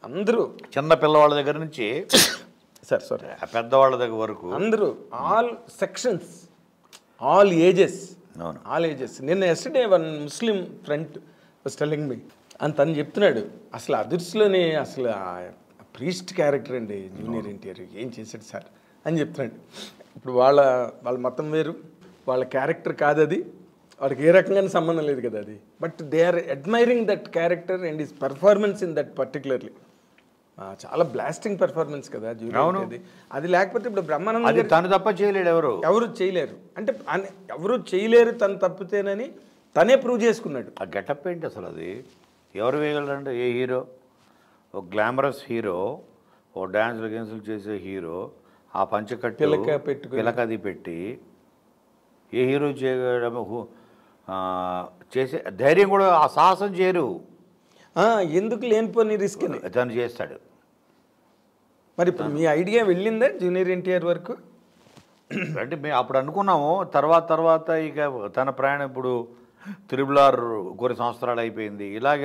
A: అందరూ
B: చిన్న పిల్లవాళ్ళ దగ్గర నుంచి
A: సార్
B: పెద్దవాళ్ళ దగ్గర వరకు
A: అందరూ, ఆల్ సెక్షన్స్, ఆల్ ఏజెస్.
B: అవును,
A: ఆల్ ఏజెస్. నిన్న yesterday one Muslim friend was telling me, అని తను చెప్తున్నాడు అసలు అదుర్స్లోనే అసలు ప్రీస్ట్ క్యారెక్టర్ అండి జూనియర్ ఎన్టీఆర్ ఏం చేశాడు సార్ అని చెప్తున్నాడు. ఇప్పుడు వాళ్ళ మతం వేరు, వాళ్ళ క్యారెక్టర్ కాదు అది, వాడికి ఏ రకంగానే సంబంధం లేదు కదా అది. But they are admiring that character and his performance in that particularly. చాలా బ్లాస్టింగ్ పర్ఫార్మెన్స్ కదా జూనియర్. అది లేకపోతే ఇప్పుడు బ్రహ్మానందం
B: తను తప్ప చేయలేడు,
A: ఎవరు చేయలేరు. అంటే ఎవరు చేయలేరు తను తప్పితేనని తనే ప్రూవ్ చేసుకున్నాడు.
B: ఆ గెటప్ ఏంటి అసలు? అది ఎవరు వేయగలరంటే ఏ హీరో? ఒక గ్లామరస్ హీరో, ఓ డ్యాన్స్లు గెన్సులు చేసే హీరో, ఆ పంచకట్టు పిలకది పెట్టి ఏ హీరో చేయగలము? చేసే ధైర్యం కూడా, ఆ సాహసం చేయరు.
A: ఎందుకు లేనిపోని రిస్క్ అని
B: తను చేస్తాడు.
A: మరి ఇప్పుడు మీ ఐడియా వెళ్ళిందా జూనియర్ ఎన్టీఆర్ వరకు?
B: అంటే మేము అప్పుడు అనుకున్నాము. తర్వాత ఇక తన ప్రయాణం ఇప్పుడు RRR కొన్ని సంవత్సరాలు అయిపోయింది. ఇలాగ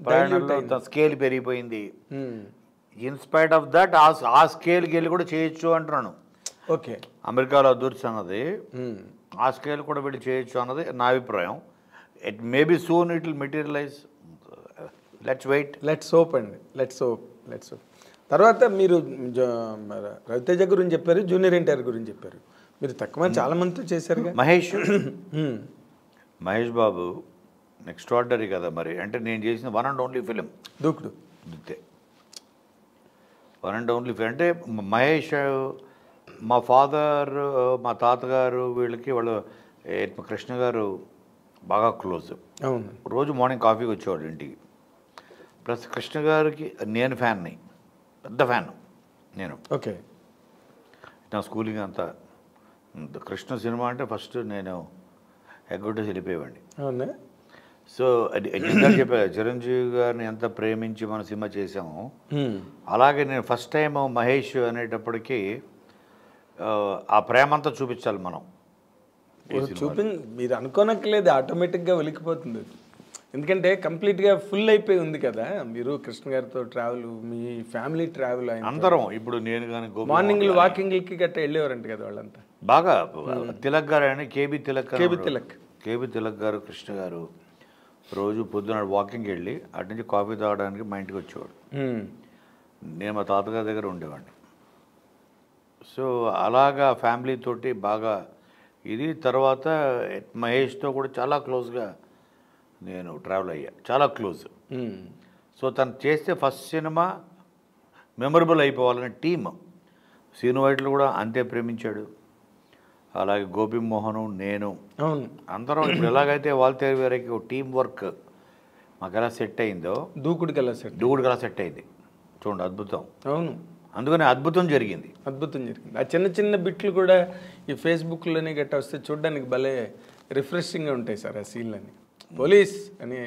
B: ప్రయాణంలో తన స్కేల్ పెరిగిపోయింది. ఇన్స్పైట్ ఆఫ్ దట్ ఆ స్కేల్కి వెళ్ళి కూడా చేయొచ్చు అంటున్నాను.
A: ఓకే,
B: అమెరికాలో అదూర్స్ అన్నది ఆ స్కేల్ కూడా వెళ్ళి చేయొచ్చు అన్నది నా అభిప్రాయం. It maybe soon it will materialise. Let's wait,
A: let's hope అండి, లెట్స్ హోప్. తర్వాత మీరు రవితేజ గురించి చెప్పారు, జూనియర్ ఎన్టీఆర్ గురించి చెప్పారు. మీరు తక్కువ చాలా మందితో చేశారు.
B: మహేష్ బాబు ఎక్స్ట్రాడినరీ కదా. మరి అంటే నేను చేసిన వన్ అండ్ ఓన్లీ ఫిలిం
A: దూకుడు.
B: వన్ అండ్ ఓన్లీ ఫిలిం అంటే మహేష్, మా ఫాదర్, మా తాతగారు వీళ్ళకి వాళ్ళు కృష్ణ గారు బాగా క్లోజ్.
A: అవును,
B: రోజు మార్నింగ్ కాఫీకి వచ్చేవాడు ఇంటికి. ప్లస్ కృష్ణ గారికి నేను ఫ్యాన్ని, పెద్ద ఫ్యాన్ నేను.
A: ఓకే,
B: నా స్కూలింగ్ అంతా కృష్ణ సినిమా అంటే ఫస్ట్ నేను ఎగ్గొట్టేసి వెళ్ళిపోయేవాడిని.
A: అవునా?
B: సో అది చెప్పారు, చిరంజీవి గారిని ఎంత ప్రేమించి మన సినిమా చేసామో అలాగే నేను ఫస్ట్ టైం మహేష్ అనేటప్పటికీ ఆ ప్రేమంతా చూపించాలి మనం.
A: మీరు అనుకోనక్కర్లేదు, ఆటోమేటిక్గా వెలికిపోతుంది. ఎందుకంటే కంప్లీట్గా ఫుల్ అయిపోయి ఉంది కదా. మీరు కృష్ణ గారితో ట్రావెల్, మీ ఫ్యామిలీ ట్రావెల్,
B: అందరం. ఇప్పుడు నేను కానీ
A: మార్నింగ్లు వాకింగ్లకి గట్రా వెళ్ళేవారంట కదా వాళ్ళంతా.
B: బాగా తిలక్ గారు అని కేబీ తిలక్ గారు, కృష్ణ గారు రోజు పొద్దున వాకింగ్కి వెళ్ళి అటు నుంచి కాఫీ తాగడానికి మా ఇంటికి వచ్చేవాడు. నేను మా తాతగారి దగ్గర ఉండేవాడిని. సో అలాగా ఫ్యామిలీ తోటి బాగా ఇది. తర్వాత మహేష్తో కూడా చాలా క్లోజ్గా నేను ట్రావెల్ అయ్యా, చాలా క్లోజ్. సో తను చేస్తే ఫస్ట్ సినిమా మెమరబుల్ అయిపోవాలని టీమ్. సీను వైట్లు కూడా అంతే ప్రేమించాడు. అలాగే గోపి మోహను, నేను
A: అవును,
B: అందరం ఇప్పుడు ఎలాగైతే వాల్తేరు వీరయ్యకి టీం వర్క్ మాకు ఎలా సెట్ అయిందో
A: దూకుడుకి ఎలా సెట్.
B: దూకుడుకి ఎలా సెట్ అయింది చూడండి, అద్భుతం.
A: అవును,
B: అందుకని అద్భుతం జరిగింది.
A: అద్భుతం జరిగింది. ఆ చిన్న చిన్న బిట్లు కూడా ఈ ఫేస్బుక్లోనే గట్టా వస్తే చూడడానికి భలే రిఫ్రెషింగ్గా ఉంటాయి సార్ ఆ సీన్లని. పోలీస్ అని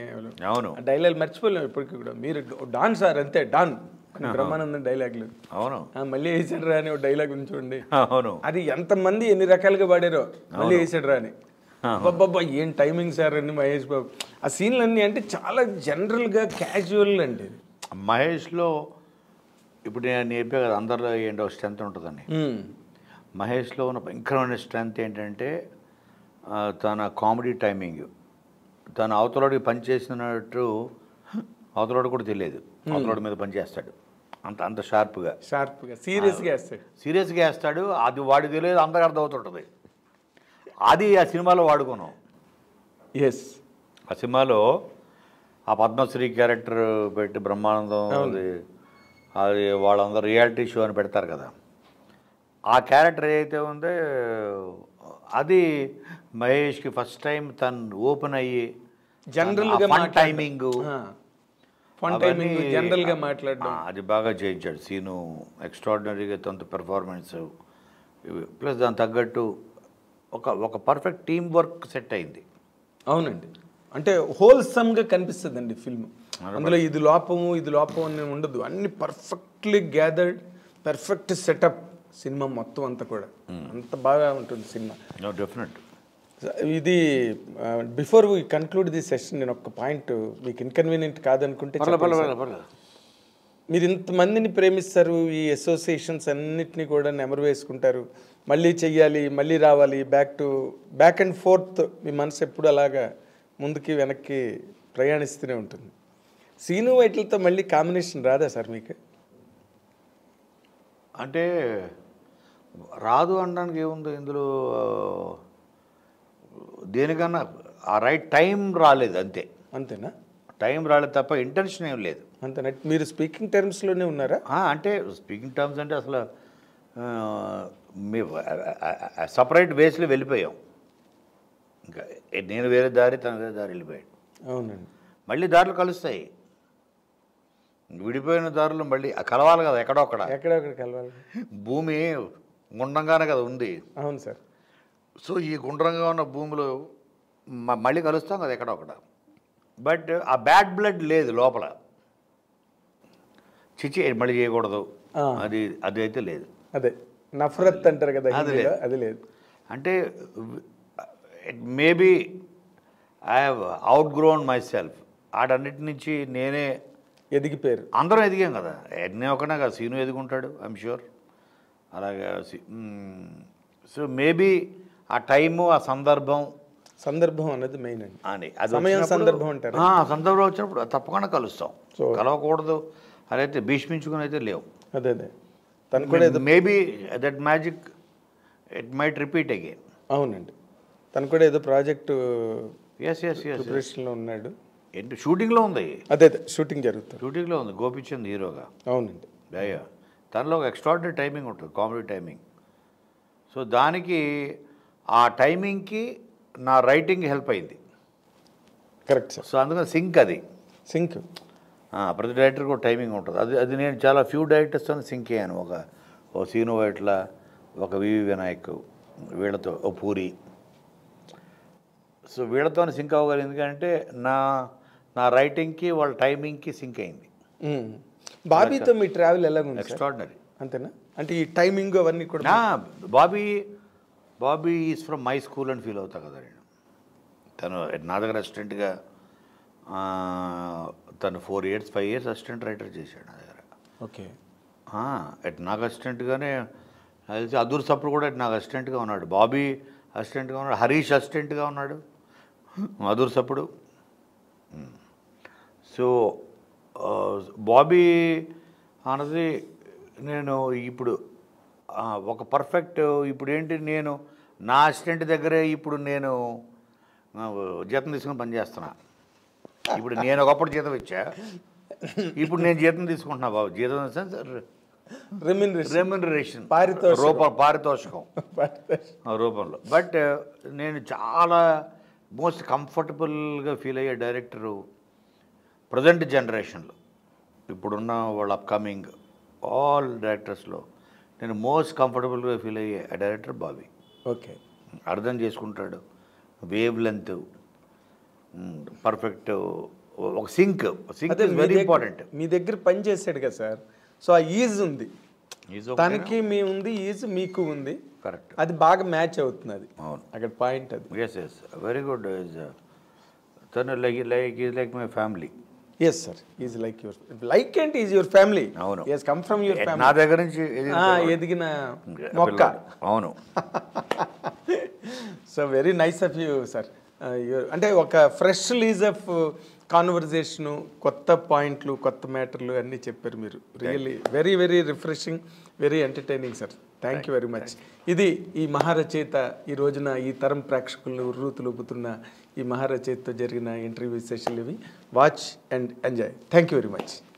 B: అవును,
A: ఆ డైలాగ్ మర్చిపోలేము ఇప్పటికీ కూడా. మీరు డాన్ సార్ అంతే డాన్ అని బ్రహ్మానందం డైలాగులు.
B: అవును,
A: మళ్ళీ వేసాడు రా అని ఒక డైలాగ్ ఉంది చూడండి,
B: అవును,
A: అది ఎంతమంది ఎన్ని రకాలుగా పాడారో. మళ్ళీ వేసాడు రా అని, అబ్బాబ్బా ఏం టైమింగ్ సార్ అని మహేష్ బాబు. ఆ సీన్లన్నీ అంటే చాలా జనరల్గా క్యాజువల్ అండి.
B: మహేష్లో ఇప్పుడు నేను చెప్పే కదా అందరిలో ఏంటో స్ట్రెంత్ ఉంటుందని. మహేష్లో ఉన్న భయంకరమైన స్ట్రెంత్ ఏంటంటే తన కామెడీ టైమింగ్. తన అవతలడికి పనిచేసినట్టు అవతలడు కూడా తెలియదు, అవతలడి మీద పనిచేస్తాడు అంత అంత షార్ప్గా
A: సీరియస్గా వేస్తాడు.
B: సీరియస్గా వేస్తాడు. అది వాడికి తెలియదు, అందరికి అర్థం అవుతుంటుంది. అది ఆ సినిమాలో వాడుకున్నాం.
A: ఎస్,
B: ఆ సినిమాలో ఆ పద్మశ్రీ క్యారెక్టర్ పెట్టి బ్రహ్మానందం అది వాళ్ళందరూ రియాలిటీ షో అని పెడతారు కదా, ఆ క్యారెక్టర్ ఏదైతే ఉందో అది మహేష్కి ఫస్ట్ టైం తను ఓపెన్ అయ్యి
A: జనరల్గా
B: టైమింగ్
A: జనరల్గా మాట్లాడడం
B: అది బాగా చేయించాడు సీను. ఎక్స్ట్రాడినరీగా తనతో పెర్ఫార్మెన్స్ ప్లస్ దాని తగ్గట్టు ఒక పర్ఫెక్ట్ టీం వర్క్ సెట్ అయింది.
A: అవునండి, అంటే హోల్సమ్గా కనిపిస్తుందండి ఫిల్మ్. అందులో ఇది లోపము అని ఉండదు, అన్ని perfectly gathered, perfect setup cinema మొత్తం అంతా కూడా. అంత బాగా ఉంటుంది సినిమా.
B: డెఫినెట్.
A: ఇది before we conclude the session నేను ఒక పాయింట్ మీకు ఇన్కన్వీనియంట్ కాదనుకుంటే, మీరు ఇంతమందిని ప్రేమిస్తారు, ఈ అసోసియేషన్స్ అన్నిటినీ కూడా నెమరు వేసుకుంటారు, మళ్ళీ చెయ్యాలి, మళ్ళీ రావాలి, బ్యాక్ అండ్ ఫోర్త్ మీ మనసు ఎప్పుడు అలాగా ముందుకి వెనక్కి ప్రయాణిస్తూనే ఉంటుంది. సీను వైట్లతో మళ్ళీ కాంబినేషన్ రాదా సార్ మీకు?
B: అంటే రాదు అనడానికి ఏముంది ఇందులో, దేనికన్నా ఆ రైట్ టైం రాలేదు అంతే.
A: అంతేనా?
B: టైం రాలేదు తప్ప ఇంటెన్షన్ ఏం లేదు.
A: అంతేనా? మీరు స్పీకింగ్ టర్మ్స్లోనే ఉన్నారా?
B: అంటే స్పీకింగ్ టర్మ్స్ అంటే అసలు సపరేట్ వేస్లో వెళ్ళిపోయాం. ఇంకా నేను వేరే దారి, తన వేరే దారి వెళ్ళిపోయాడు.
A: అవునండి.
B: మళ్ళీ దారులు కలుస్తాయి, విడిపోయిన దారులు మళ్ళీ కలవాలి కదా, ఎక్కడొక్కడ
A: కలవాలి.
B: భూమి గుండ్రంగానే కదా ఉంది.
A: అవును సార్.
B: సో ఈ గుండ్రంగా ఉన్న భూమిలో మళ్ళీ కలుస్తాం కదా ఎక్కడొక్కడ. బట్ ఆ బ్యాడ్ బ్లడ్ లేదు లోపల, చిచి మళ్ళీ చేయకూడదు అది అయితే లేదు.
A: అదే నఫరత్ అంటారు కదా, అది లేదు.
B: అంటే maybe I have outgrown myself. ఆటన్నిటి నుంచి నేనే
A: ఎదిగిపోయారు.
B: అందరం ఎదిగాం కదా, నేను ఒకనే కదా, సీను ఎదుగుంటాడు ఐఎమ్ ష్యూర్. అలాగే సో మేబీ ఆ టైము, ఆ సందర్భం
A: అనేది మెయిన్ అండి.
B: అని
A: సమయం, సందర్భం అంటారు.
B: సందర్భం వచ్చినప్పుడు తప్పకుండా కలుస్తాం. కలవకూడదు అదైతే భీష్మించుకుని అయితే లేవు.
A: అదే తను కూడా
B: maybe that magic it might repeat again.
A: అవునండి, తను కూడా ఏదో ప్రాజెక్టు
B: ప్రిపరేషన్లో
A: ఉన్నాడు.
B: ఏంటి షూటింగ్లో ఉంది?
A: అదే షూటింగ్ జరుగుతుంది,
B: షూటింగ్లో ఉంది గోపిచంద్ హీరోగా.
A: అవునండి.
B: తనలో ఒక ఎక్స్ట్రాడినరీ టైమింగ్ ఉంటుంది, కామెడీ టైమింగ్. సో దానికి ఆ టైమింగ్కి నా రైటింగ్ హెల్ప్ అయింది.
A: Correct sir.
B: సో అందుకని సింక్ ప్రతి డైరెక్టర్కి ఒక టైమింగ్ ఉంటుంది. అది నేను చాలా ఫ్యూ డైరెక్టర్స్తో సింక్ అయ్యాను. ఓ సీను వైట్ల, ఒక వివి వినాయక్, వీళ్ళతో ఓ పూరి. సో వీళ్ళతో సింక్ అవ్వగలిగింది ఎందుకంటే నా రైటింగ్కి వాళ్ళ టైమింగ్కి సింక్ అయింది.
A: బాబీతో మీ ట్రావెల్ ఎలా ఉంది?
B: ఎక్స్ట్రాడినరీ.
A: అంతేనా? అంటే ఈ టైమింగ్ అవన్నీ కూడా.
B: Bobby is from my school అని ఫీల్ అవుతా కదా నేను. తను నా దగ్గర అసిస్టెంట్గా తను 5 years అసిస్టెంట్ రైటర్ చేశాడు నా దగ్గర.
A: ఓకే.
B: నాకు అసిస్టెంట్గానే తెలిసి అదూర్ సప్పుడు కూడా నాకు అసిస్టెంట్గా ఉన్నాడు, బాబీ అసిస్టెంట్గా ఉన్నాడు, హరీష్ అసిస్టెంట్గా ఉన్నాడు, అదూర్ సప్పుడు. సో బాబీ అన్నది నేను ఇప్పుడు ఒక పర్ఫెక్ట్, ఇప్పుడు ఏంటి, నేను నా అసిస్టెంట్ దగ్గరే ఇప్పుడు నేను జీతం తీసుకుని పనిచేస్తున్నా. ఇప్పుడు నేను ఒకప్పుడు జీతం ఇచ్చా, ఇప్పుడు నేను జీతం తీసుకుంటున్నా బాబు. జీతం సెన్స్ రెమ్యునరేషన్ పారితోషికం రూపంలో. బట్ నేను చాలా మోస్ట్ కంఫర్టబుల్గా ఫీల్ అయ్యే డైరెక్టరు ప్రజెంట్ జనరేషన్లో ఇప్పుడున్న వాళ్ళ అప్కమింగ్ ఆల్ డైరెక్టర్స్లో నేను మోస్ట్ కంఫర్టబుల్గా ఫీల్ అయ్యే డైరెక్టర్ బాబీ.
A: ఓకే,
B: అర్థం చేసుకుంటాడు, వేవ్ లెంత్ పర్ఫెక్ట్, ఒక సింక్ ఇస్ వెరీ ఇంపార్టెంట్.
A: మీ దగ్గర పని చేశాడు కదా సార్, సో ఆ ఈజ్ ఉంది తనకి, మీ ఉంది ఈజ్ మీకు ఉంది,
B: కరెక్ట్,
A: అది బాగా మ్యాచ్ అవుతుంది. అది
B: అవును,
A: అక్కడ పాయింట్ అది.
B: Yes yes very good. తను like my family.
A: Yes sir, is like your like and is your family.
B: అవును,
A: yes, come from your family.
B: నా దగ్గర నుంచి
A: ఎదిగిన మొక్క.
B: అవును.
A: So very nice of you sir. అంటే ఒక ఫ్రెష్ లీజ్ ఆఫ్ కాన్వర్జేషను, కొత్త పాయింట్లు, కొత్త మ్యాటర్లు అన్నీ చెప్పారు మీరు. Really very very refreshing, very entertaining sir. Thank you very much. ఇది ఈ మహారచయిత ఈ రోజున ఈ తరం ప్రేక్షకులను ఉర్రూతులుపుతున్న ఈ మహారచయితతో జరిగిన ఇంటర్వ్యూ సెషన్లు ఇవి. Watch and enjoy. Thank you very much.